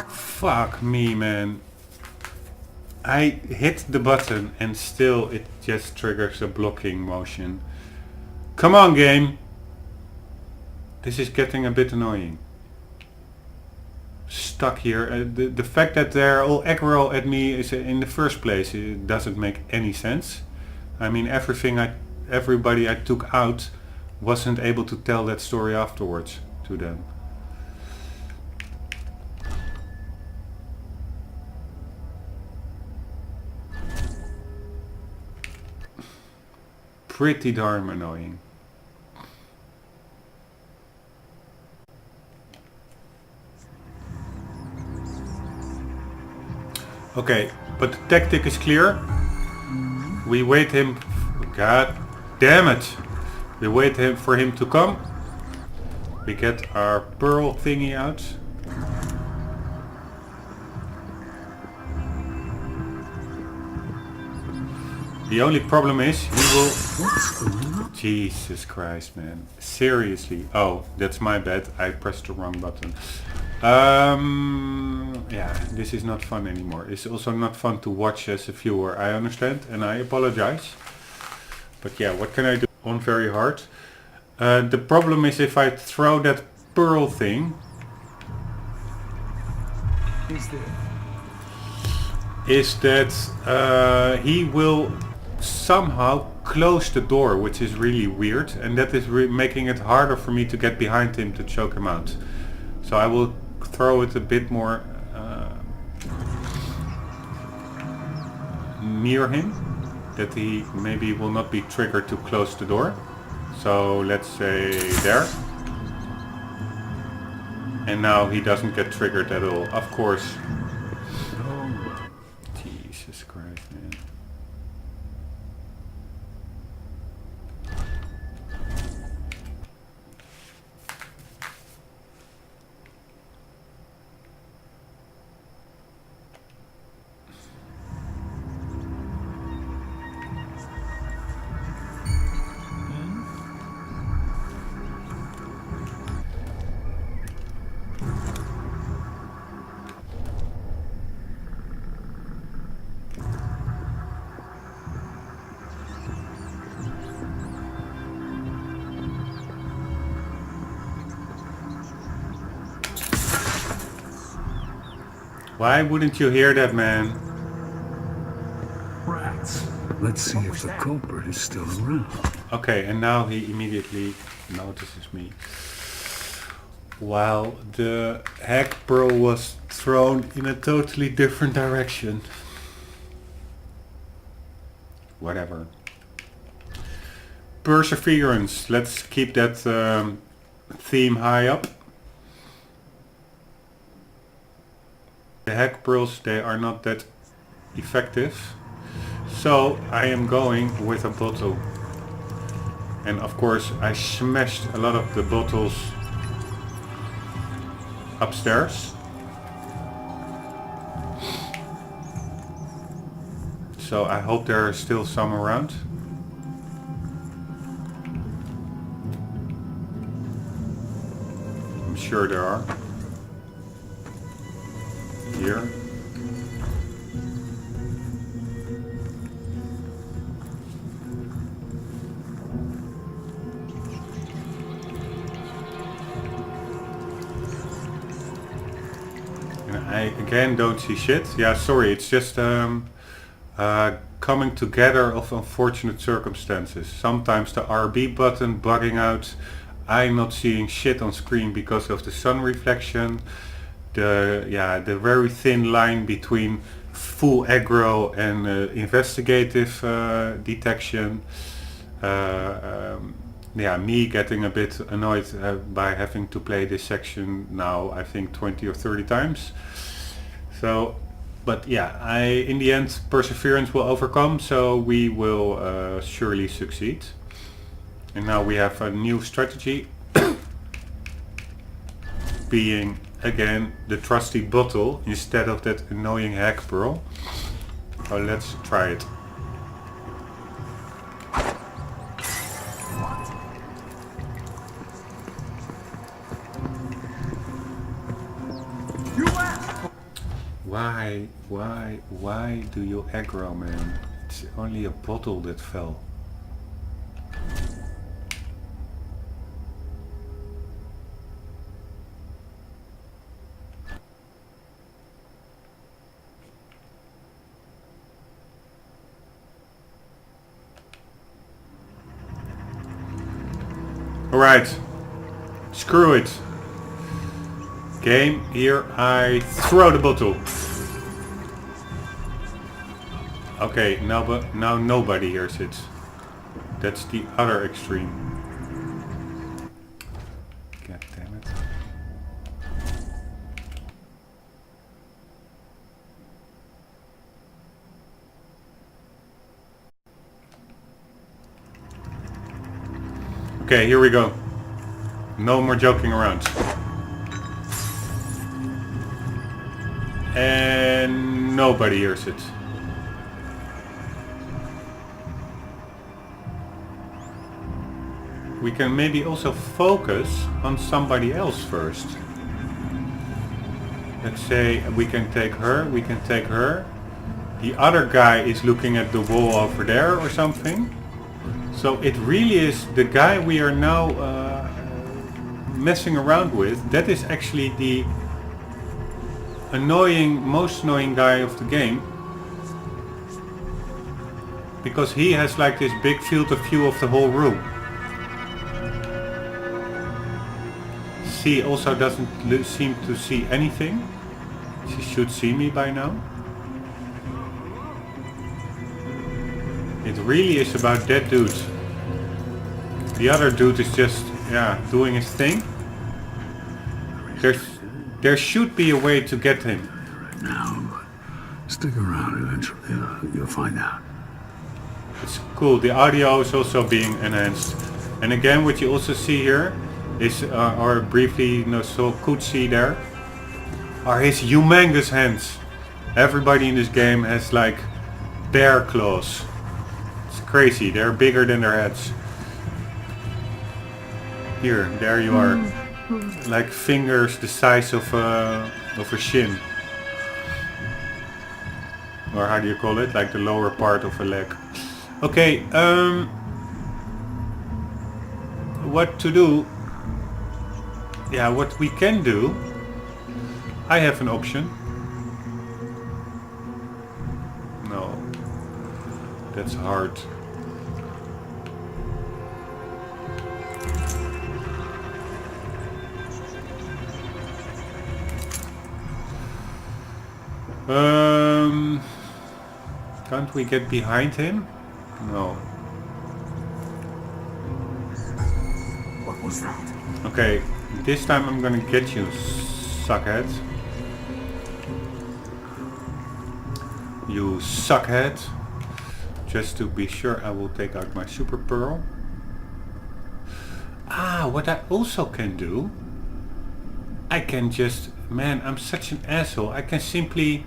Fuck me, man. I hit the button and still it just triggers a blocking motion. Come on, game. This is getting a bit annoying. Stuck here. The fact that they're all aggro at me is in the first place, it doesn't make any sense. I mean, everybody I took out wasn't able to tell that story afterwards to them. Pretty darn annoying. Okay, but the tactic is clear. We wait him. God damn it! We wait for him to come. We get our pearl thingy out. The only problem is he will... Jesus Christ, man. Seriously. Oh, that's my bad. I pressed the wrong button. Yeah, this is not fun anymore. It's also not fun to watch as a viewer. I understand and I apologize. But yeah, what can I do? On very hard. The problem is if I throw that pearl thing... Is that he will somehow close the door, which is really weird, and that is making it harder for me to get behind him to choke him out. So I will throw it a bit more near him, that he maybe will not be triggered to close the door. So let's say there. And now he doesn't get triggered at all. Of course. Jesus Christ, man. Why wouldn't you hear that, man? Rats. Let's see if the culprit is still around. Okay, and now he immediately notices me. While the hack pearl was thrown in a totally different direction. Whatever. Perseverance. Let's keep that theme high up. The hack pearls, they are not that effective. So I am going with a bottle. And of course I smashed a lot of the bottles upstairs. So I hope there are still some around. I'm sure there are. Here. And I again don't see shit. Yeah, sorry, it's just coming together of unfortunate circumstances. Sometimes the RB button bugging out, I'm not seeing shit on screen because of the sun reflection. The very thin line between full aggro and investigative detection. Me getting a bit annoyed by having to play this section now, I think 20 or 30 times. So, but yeah, in the end, perseverance will overcome, so we will surely succeed. And now we have a new strategy, being again the trusty bottle instead of that annoying hack pearl. So let's try it. Why do you aggro, man? It's only a bottle that fell. Alright, screw it. Game, here I throw the bottle. Okay, now nobody hears it. That's the other extreme. God damn it. Okay, here we go. No more joking around. And nobody hears it. We can maybe also focus on somebody else first. Let's say we can take her, we can take her. The other guy is looking at the wall over there or something. So it really is the guy we are now messing around with. That is actually the most annoying guy of the game. Because he has like this big field of view of the whole room. She also doesn't seem to see anything. She should see me by now. It really is about that dude. The other dude is just, yeah, doing his thing. There should be a way to get him. Now, stick around eventually. You'll find out. It's cool. The audio is also being enhanced. And again, what you also see here is, or briefly so could see there, are his humongous hands. Everybody in this game has like bear claws. It's crazy. They're bigger than their heads. Here, there you are. Like fingers the size of a shin. Or how do you call it? Like the lower part of a leg. Okay, what to do? Yeah, what we can do, I have an option. No, that's hard. Can't we get behind him? No. What was that? Okay. This time I'm gonna get you, suckhead. You suckhead. Just to be sure, I will take out my super pearl. Ah, what I also can do, I can just, man, I'm such an asshole. I can simply,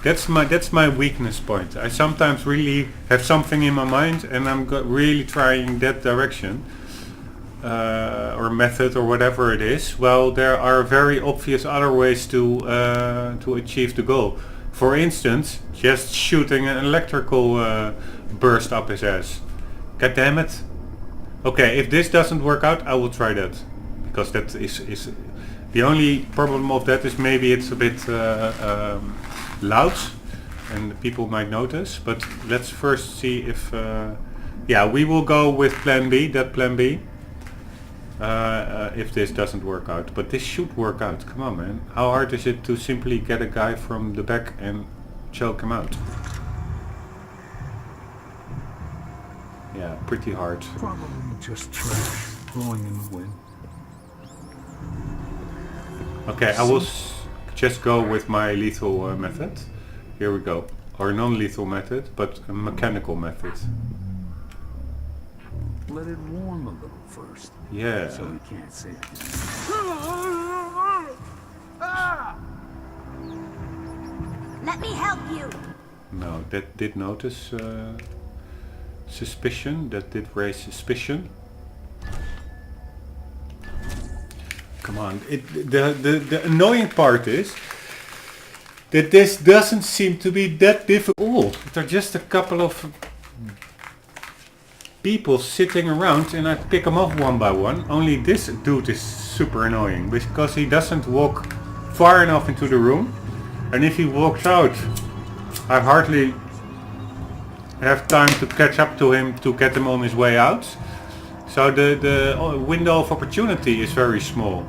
that's my weakness point. I sometimes really have something in my mind and I'm really trying that direction. Or method or whatever it is. Well, there are very obvious other ways to achieve the goal. For instance, just shooting an electrical burst up his ass. God damn it. Okay, if this doesn't work out, I will try that. Because that is the only problem of that is maybe it's a bit loud and people might notice. But let's first see if... yeah, we will go with plan B, that plan B. If this doesn't work out, but this should work out. Come on, man. How hard is it to simply get a guy from the back and choke him out? Yeah, pretty hard. Probably just trash blowing in the wind. Okay, I will just go with my lethal method. Here we go. Or non-lethal method, but a mechanical method. Let it warm a little first. Yeah. So we can't see it. Let me help you. No, that did notice suspicion. That did raise suspicion. Come on. The annoying part is that this doesn't seem to be that difficult. There are just a couple of people sitting around and I pick them off one by one. Only this dude is super annoying because he doesn't walk far enough into the room, and if he walks out I hardly have time to catch up to him to get him on his way out. So the window of opportunity is very small.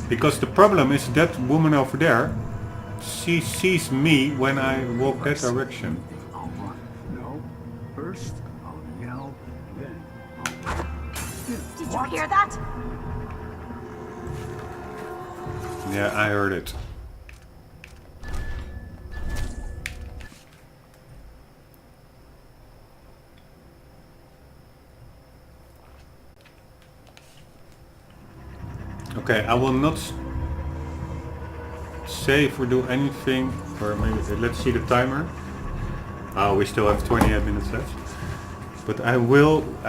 Because the problem is that woman over there, she sees me when I walk that direction. I'll run. No. First, I'll yell, then Did you hear that? Yeah, I heard it. Okay, I will not save or do anything, or maybe let's see the timer. Oh, we still have 28 minutes left. But I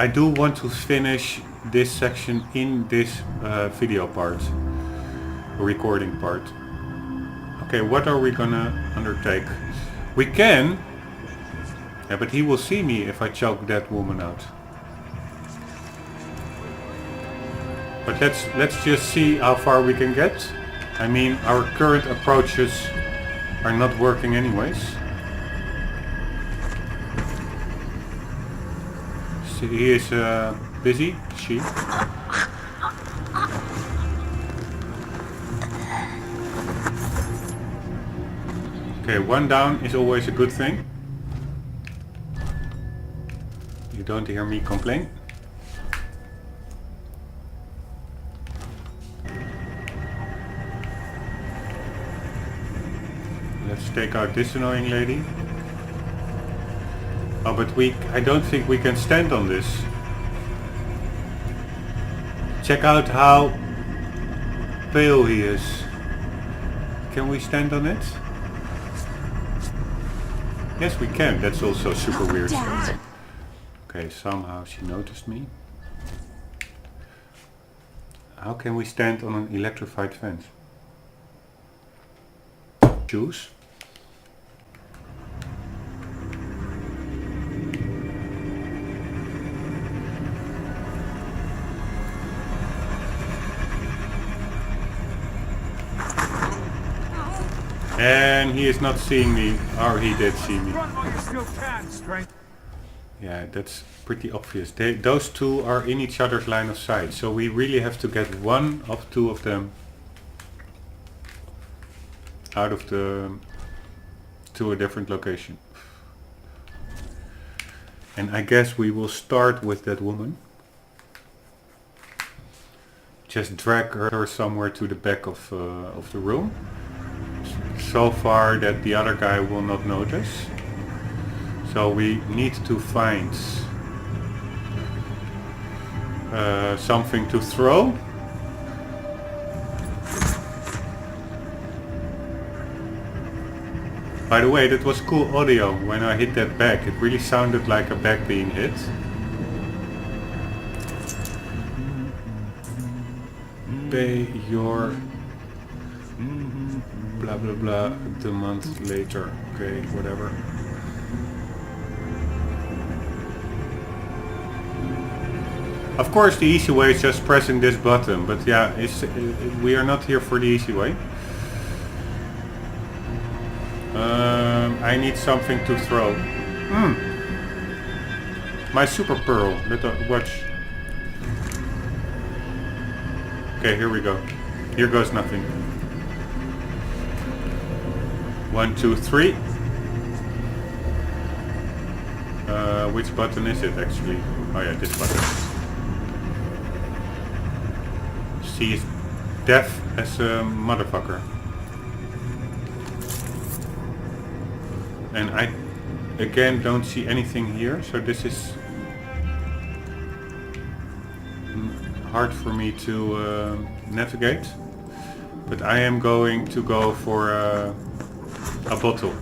do want to finish this section in this video part, recording part. Okay, what are we gonna undertake? We can, yeah, but he will see me if I choke that woman out. But let's just see how far we can get. I mean, our current approaches are not working anyways. He is busy. She. Okay, one down is always a good thing. You don't hear me complain. Let's take out this annoying lady. Oh, but I don't think we can stand on this. Check out how pale he is. Can we stand on it? Yes, we can. That's also super weird. Okay, somehow she noticed me. How can we stand on an electrified fence? Choose. And he is not seeing me, or he did see me. Yeah, that's pretty obvious. Those two are in each other's line of sight, so we really have to get one of two of them out of to a different location. And I guess we will start with that woman. Just drag her somewhere to the back of the room. So far that the other guy will not notice. So we need to find something to throw. By the way, that was cool audio when I hit that bag. It really sounded like a bag being hit. Pay your blah blah blah the month later. Okay, whatever. Of course the easy way is just pressing this button, but yeah, we are not here for the easy way. I need something to throw. My super pearl. Watch. Okay, here we go. Here goes nothing. 1, 2, 3. Which button is it actually? Oh yeah, this button. She is deaf as a motherfucker. And I again don't see anything here, so this is hard for me to navigate. But I am going to go for a bottle.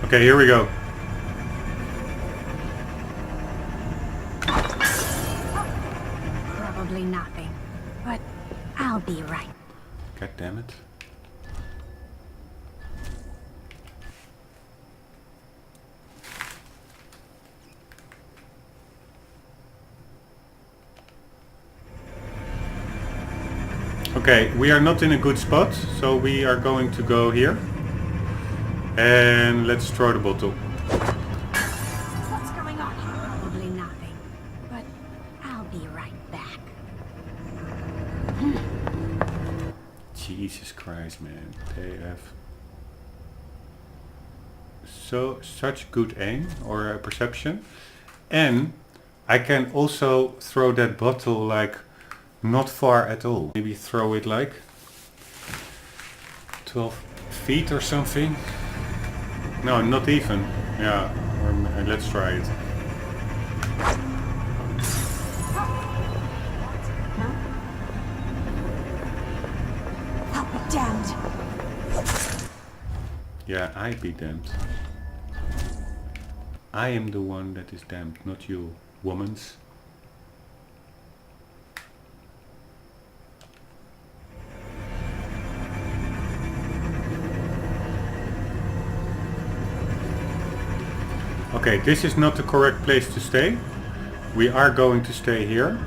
Okay, here we go. Probably nothing, but I'll be right. God damn it. Okay, we are not in a good spot, so we are going to go here. And let's throw the bottle. What's going on here? Probably nothing, but I'll be right back. Jesus Christ, man. They have such good aim or perception, and I can also throw that bottle like not far at all. Maybe throw it like 12 feet or something. No, not even. Yeah, let's try it. I'll be damned. Yeah, I be damned. I am the one that is damned, not you, womans. Okay, this is not the correct place to stay. We are going to stay here.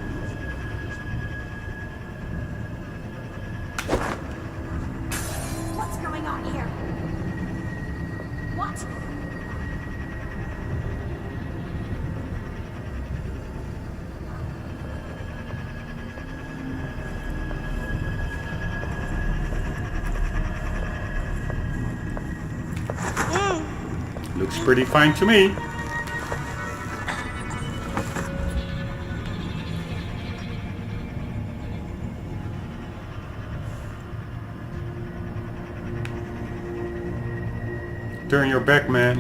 What's going on here? What? Looks pretty fine to me. Turn your back, man.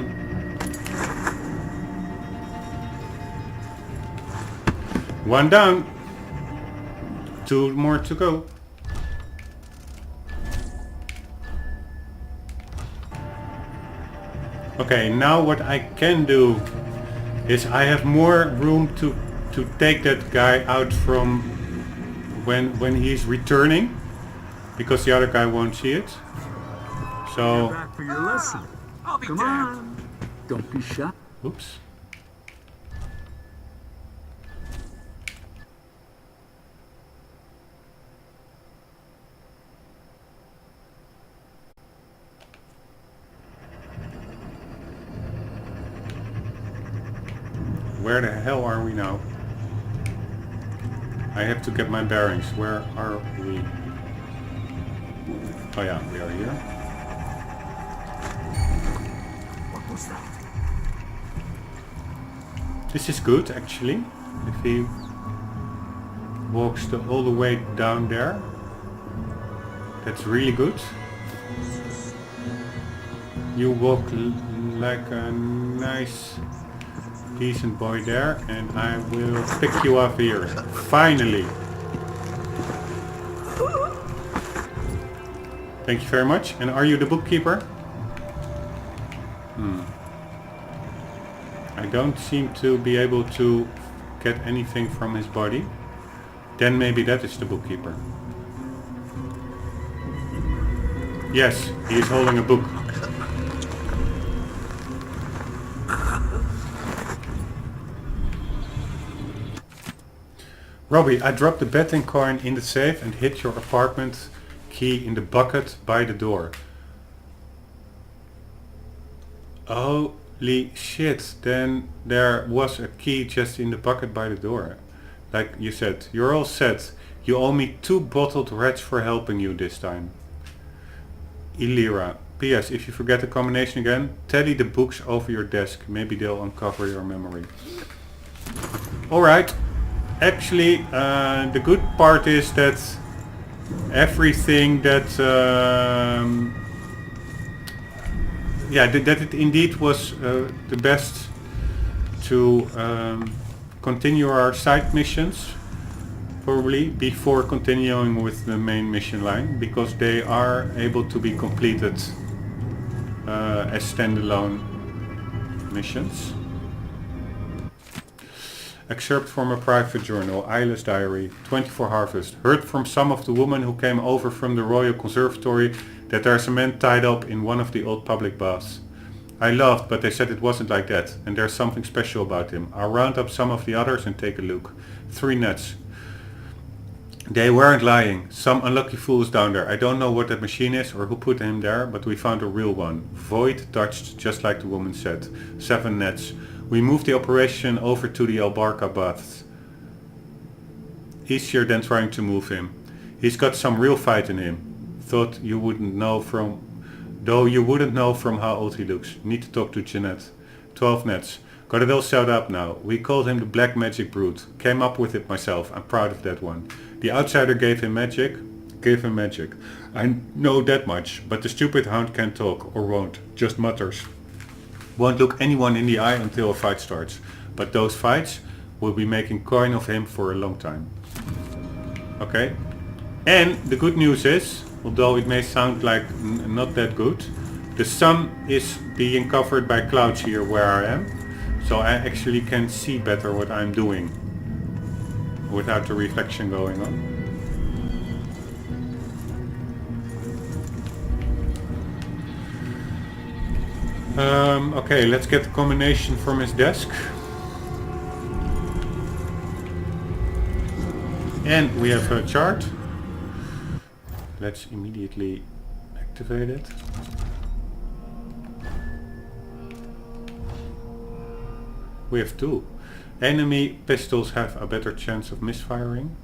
One down. 2 more to go. Okay, now what I can do is I have more room to take that guy out from when he's returning, because the other guy won't see it. So, Back for your lesson. Come on. Don't be shy. oops. Where the hell are we now? I have to get my bearings. Where are we? Oh yeah, we are here. What was that? This is good actually. If he walks all the way down there, that's really good. You walk like a nice decent boy there, and I will pick you up here. Finally! Thank you very much. And are you the bookkeeper? I don't seem to be able to get anything from his body. Then maybe that is the bookkeeper. Yes, he is holding a book. Robbie, I dropped the betting coin in the safe and hid your apartment key in the bucket by the door. Holy shit, then there was a key just in the bucket by the door. Like you said, you're all set. You owe me 2 bottled reds for helping you this time. Illyra. P.S. If you forget the combination again, tally the books over your desk. Maybe they'll uncover your memory. Alright. Actually, the good part is that everything that that it indeed was the best to continue our side missions probably before continuing with the main mission line, because they are able to be completed as standalone missions. Excerpt from a private journal, Isla's diary, 24 Harvest. Heard from some of the women who came over from the Royal Conservatory that there's a man tied up in one of the old public baths. I laughed, but they said it wasn't like that, and there's something special about him. I'll round up some of the others and take a look. 3 nets. They weren't lying. Some unlucky fools down there. I don't know what that machine is or who put him there, but we found a real one. Void touched, just like the woman said. 7 nets. We moved the operation over to the Albarca baths. Easier than trying to move him. He's got some real fight in him. Thought you wouldn't know from though you wouldn't know from how old he looks. Need to talk to Jeanette. 12 nets. Got it all set up now. We called him the Black Magic Brute. Came up with it myself. I'm proud of that one. The outsider gave him magic. I know that much, but the stupid hound can't talk, or won't. Just mutters. Won't look anyone in the eye until a fight starts. But those fights will be making coin of him for a long time. Okay. And the good news is, although it may sound like not that good, the sun is being covered by clouds here where I am. So I actually can see better what I'm doing without the reflection going on. Okay, let's get the combination from his desk. And we have a chart. Let's immediately activate it. We have 2. Enemy pistols have a better chance of misfiring.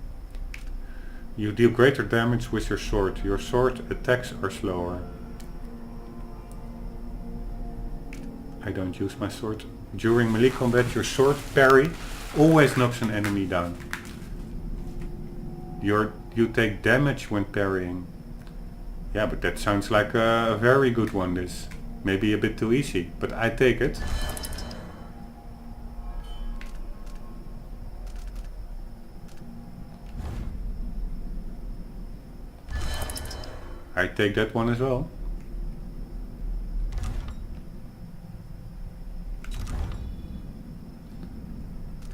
You deal greater damage with your sword. Your sword attacks are slower. I don't use my sword. During melee combat, your sword parry always knocks an enemy down. You take damage when parrying. Yeah, but that sounds like a very good one, this. Maybe a bit too easy, but I take it. I take that one as well.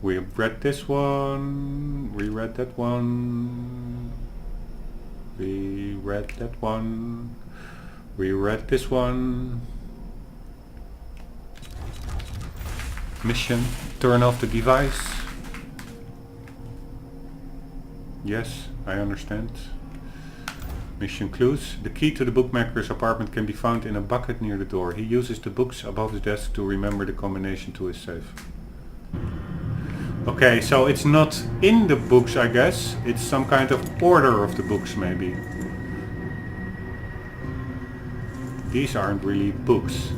We read this one, we read that one, we read that one, we read this one. Mission, turn off the device. Yes, I understand. Mission clues. The key to the bookmaker's apartment can be found in a bucket near the door. He uses the books above his desk to remember the combination to his safe. Okay, so it's not in the books, I guess. It's some kind of order of the books, maybe. These aren't really books.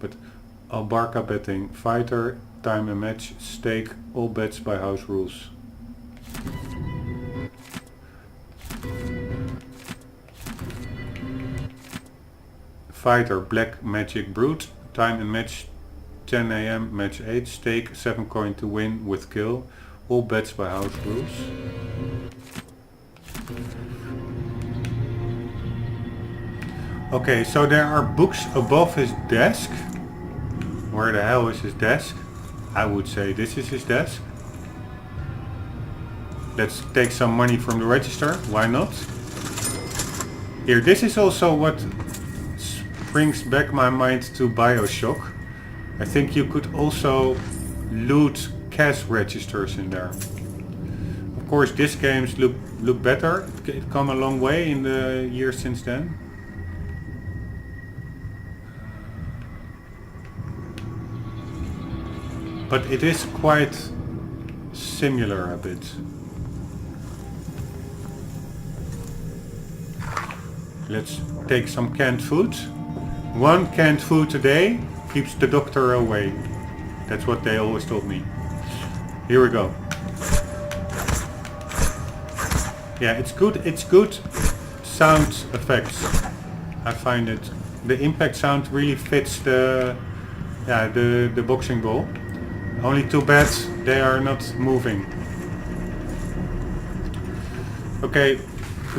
But Albarca betting, fighter, time a match, stake, all bets by house rules. Fighter, Black Magic Brute, time and match 10 AM, match 8, stake, 7 coin to win with kill, all bets by house rules. Okay, so there are books above his desk. Where the hell is his desk? I would say this is his desk. Let's take some money from the register, why not? Here, this is also what brings back my mind to BioShock. I think you could also loot cash registers in there. Of course, these games look better. It's come a long way in the years since then. But it is quite similar a bit. Let's take some canned food. 1 canned food a day keeps the doctor away. That's what they always told me. Here we go. Yeah, it's good sound effects. I find it. The impact sound really fits the boxing ball. Only too bad they are not moving. Okay,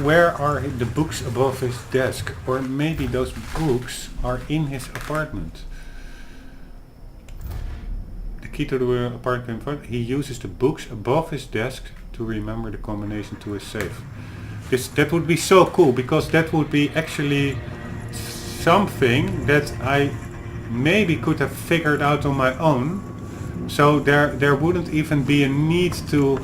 where are the books above his desk? Or maybe those books are in his apartment. The key to the apartment, he uses the books above his desk to remember the combination to his safe. That would be so cool, because that would be actually something that I maybe could have figured out on my own. So there wouldn't even be a need to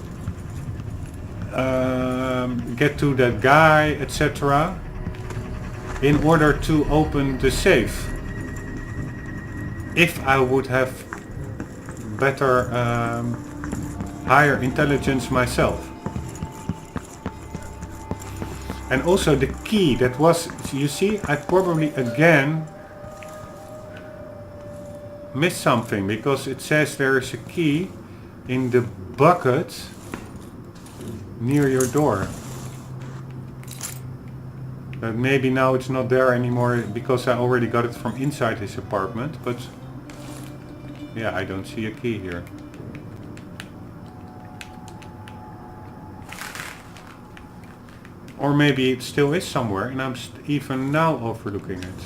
get to that guy, etc. in order to open the safe. If I would have better, higher intelligence myself. And also the key that was, you see, I probably again missed something because it says there is a key in the bucket near your door. But maybe now it's not there anymore because I already got it from inside his apartment, but yeah, I don't see a key here. Or maybe it still is somewhere and I'm even now overlooking it.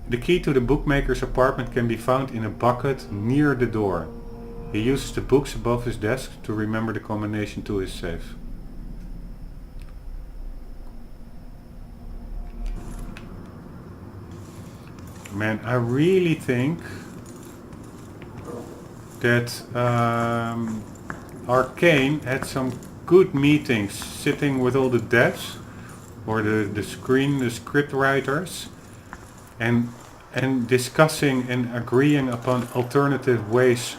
The key to the bookmaker's apartment can be found in a bucket near the door. He uses the books above his desk to remember the combination to his safe. Man, I really think that Arcane had some good meetings sitting with all the devs or the script writers and discussing and agreeing upon alternative ways,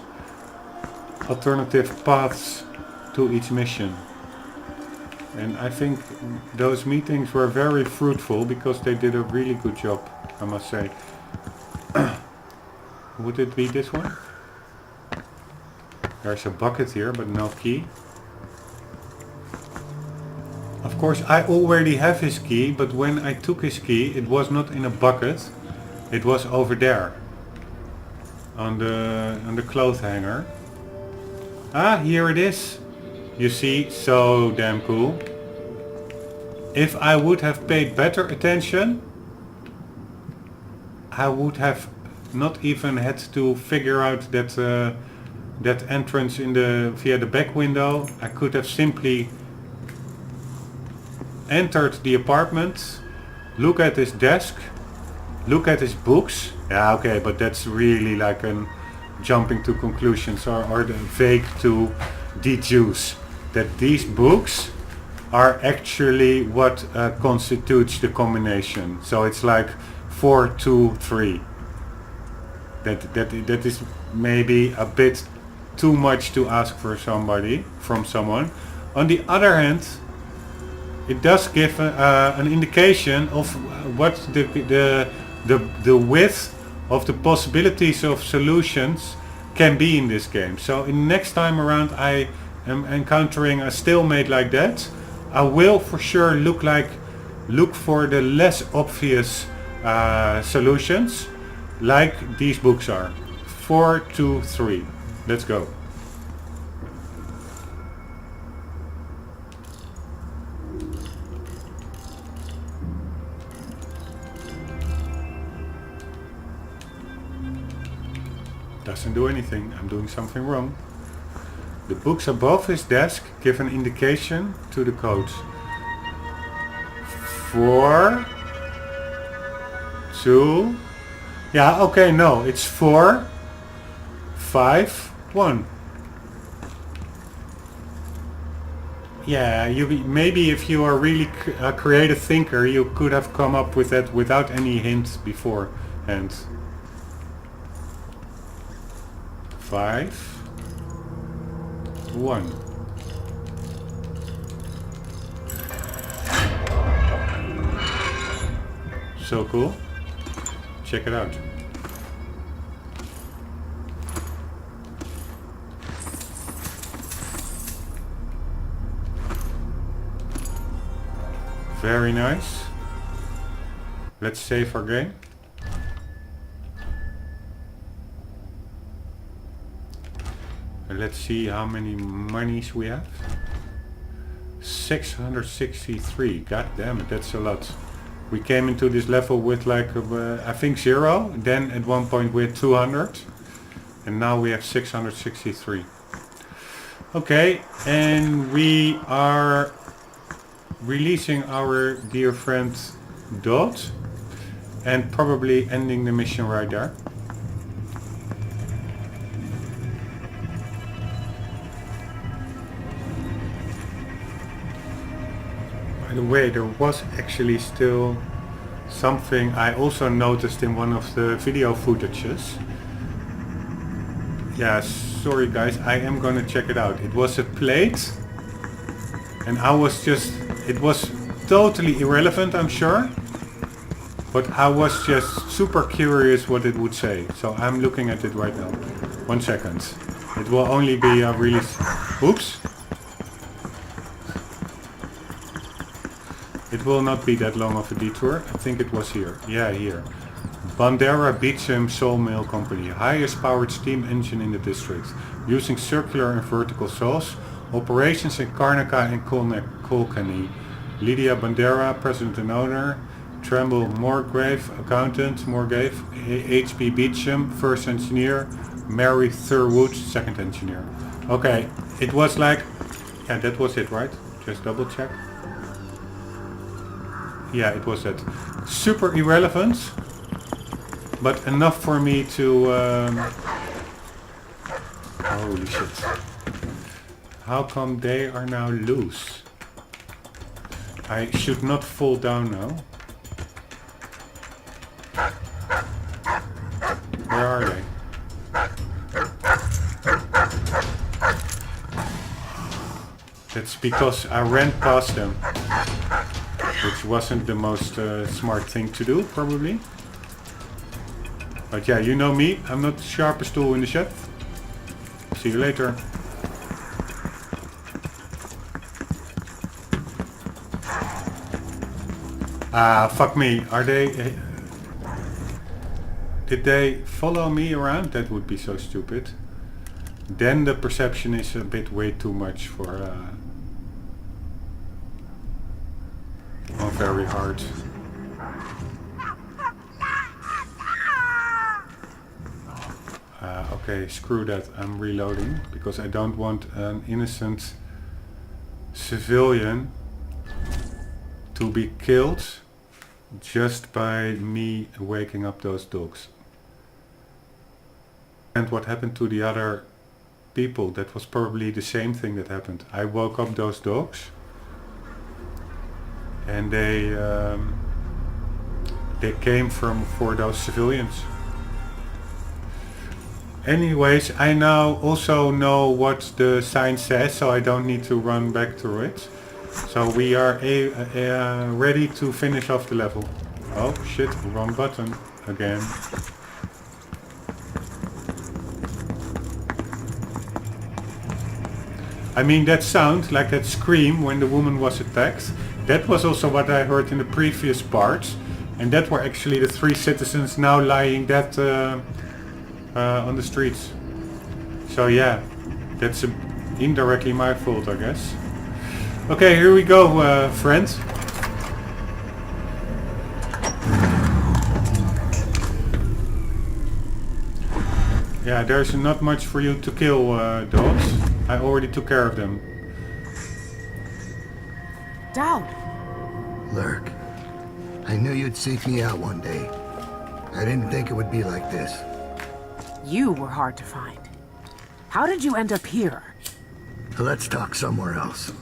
alternative paths to each mission. And I think those meetings were very fruitful because they did a really good job, I must say. Would it be this one? There's a bucket here, but no key. Of course, I already have his key, but when I took his key, it was not in a bucket. It was over there, on the clothes hanger. Ah, here it is. You see, so damn cool. If I would have paid better attention, I would have not even had to figure out that that entrance via the back window. I could have simply entered the apartment, look at his desk, look at his books. Yeah, okay, but that's really like jumping to conclusions or vague to deduce that these books are actually what constitutes the combination. So it's like 4, 2, 3. That is maybe a bit too much to ask from someone. On the other hand, it does give an indication of what the width of the possibilities of solutions can be in this game. So in next time around I am encountering a stalemate like that, I will for sure look for the less obvious solutions like these books are. 4, 2, 3. Let's go. Doesn't do anything. I'm doing something wrong. The books above his desk give an indication to the codes. 4, 2. Yeah, okay, no, it's 4, 5, 1. Yeah, maybe if you are really a creative thinker, you could have come up with that without any hint beforehand. 5, 1. So cool. Check it out. Very nice. Let's save our game. And let's see how many monies we have. 663. God damn it, that's a lot. We came into this level with like I think 0, then at one point we had 200, and now we have 663. Okay, and we are releasing our dear friend Dot and probably ending the mission right there. By the way, there was actually still something I also noticed in one of the video footages. Yeah, sorry guys, I am gonna check it out. It was a plate And I was just, it was totally irrelevant, I'm sure. But I was just super curious what it would say. So I'm looking at it right now. 1 second. It will only be a really... Oops. It will not be that long of a detour. I think it was here. Yeah, here. Bandera Beecham Sawmill Company. Highest powered steam engine in the district. Using circular and vertical saws. Operations in Karnaka and Kolkani. Lydia Bandera, president and owner. Tremble Morgrave, accountant. Morgrave. H.P. Beecham, first engineer. Mary Thurwood, second engineer. Okay, it was like... Yeah, that was it, right? Just double check. Yeah, it was that. Super irrelevant, but enough for me to... Holy shit. How come they are now loose? I should not fall down now. Where are they? That's because I ran past them. Which wasn't the most smart thing to do, probably. But yeah, you know me, I'm not the sharpest tool in the shed. See you later. Ah, fuck me. Are they... Did they follow me around? That would be so stupid. Then the perception is a bit way too much for... Oh, very hard. Okay, screw that. I'm reloading because I don't want an innocent civilian to be killed just by me waking up those dogs. And what happened to the other people, that was probably the same thing that happened. I woke up those dogs. And they came for those civilians. Anyways, I now also know what the sign says, so I don't need to run back through it. So we are ready to finish off the level. Oh shit, wrong button again. I mean, that sound, like that scream when the woman was attacked, that was also what I heard in the previous parts, and that were actually the 3 citizens now lying dead on the streets. So yeah, that's indirectly my fault, I guess. Okay, here we go, friends. Yeah, there's not much for you to kill, dogs. I already took care of them. Dowd! Lurk, I knew you'd seek me out one day. I didn't think it would be like this. You were hard to find. How did you end up here? Let's talk somewhere else.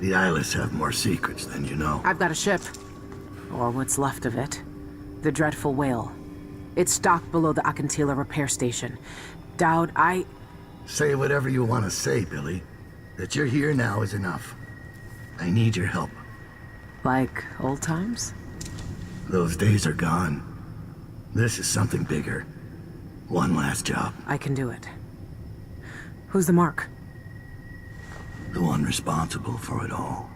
The Eyeless have more secrets than you know. I've got a ship. Or what's left of it. The Dreadful Whale. It's docked below the Akantila repair station. Dowd, Say whatever you want to say, Billy. That you're here now is enough. I need your help. Like old times? Those days are gone. This is something bigger. One last job. I can do it. Who's the mark? The one responsible for it all.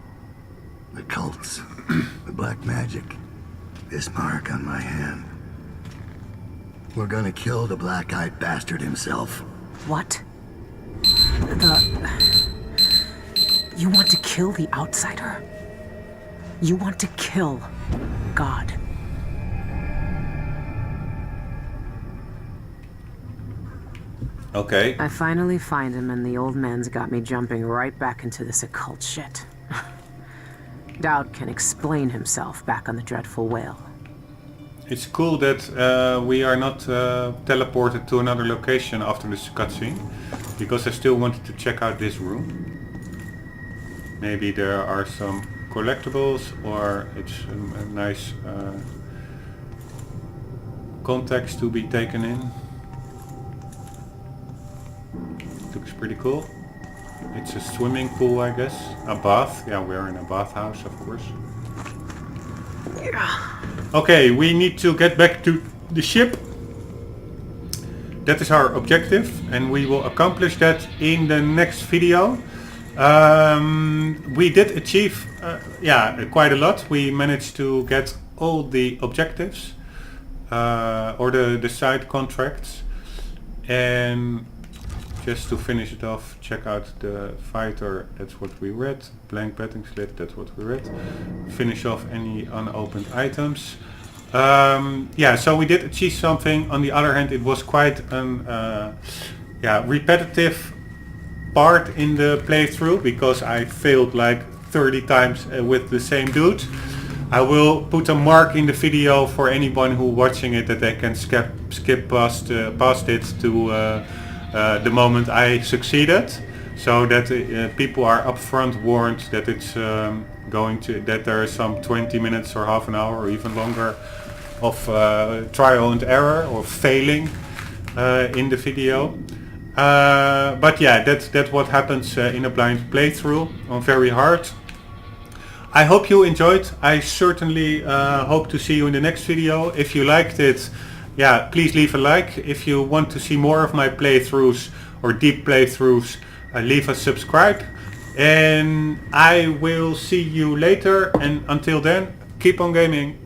The cults. The black magic. This mark on my hand. We're gonna kill the black-eyed bastard himself. What? You want to kill the outsider? You want to kill God? Okay. I finally find him, and the old man's got me jumping right back into this occult shit. Dowd can explain himself back on the Dreadful Whale. It's cool that we are not teleported to another location after this cutscene, because I still wanted to check out this room. Maybe there are some collectibles, or it's a nice context to be taken in. Looks pretty cool. It's a swimming pool, I guess. A bath. Yeah, we're in a bathhouse, of course. Okay, we need to get back to the ship. That is our objective, and we will accomplish that in the next video. We did achieve quite a lot. We managed to get all the objectives or the side contracts, and just to finish it off, check out the fighter, that's what we read. Blank betting slip, that's what we read. Finish off any unopened items. So we did achieve something. On the other hand, it was quite an repetitive part in the playthrough because I failed like 30 times with the same dude. I will put a mark in the video for anyone who watching it that they can skip past it to the moment I succeeded, so that people are upfront warned that it's that there is some 20 minutes or half an hour or even longer of trial and error or failing in the video. But yeah, that's what happens in a blind playthrough on very hard. I hope you enjoyed. I certainly hope to see you in the next video. If you liked it, please leave a like. If you want to see more of my playthroughs or deep playthroughs, leave a subscribe. And I will see you later. And until then, keep on gaming.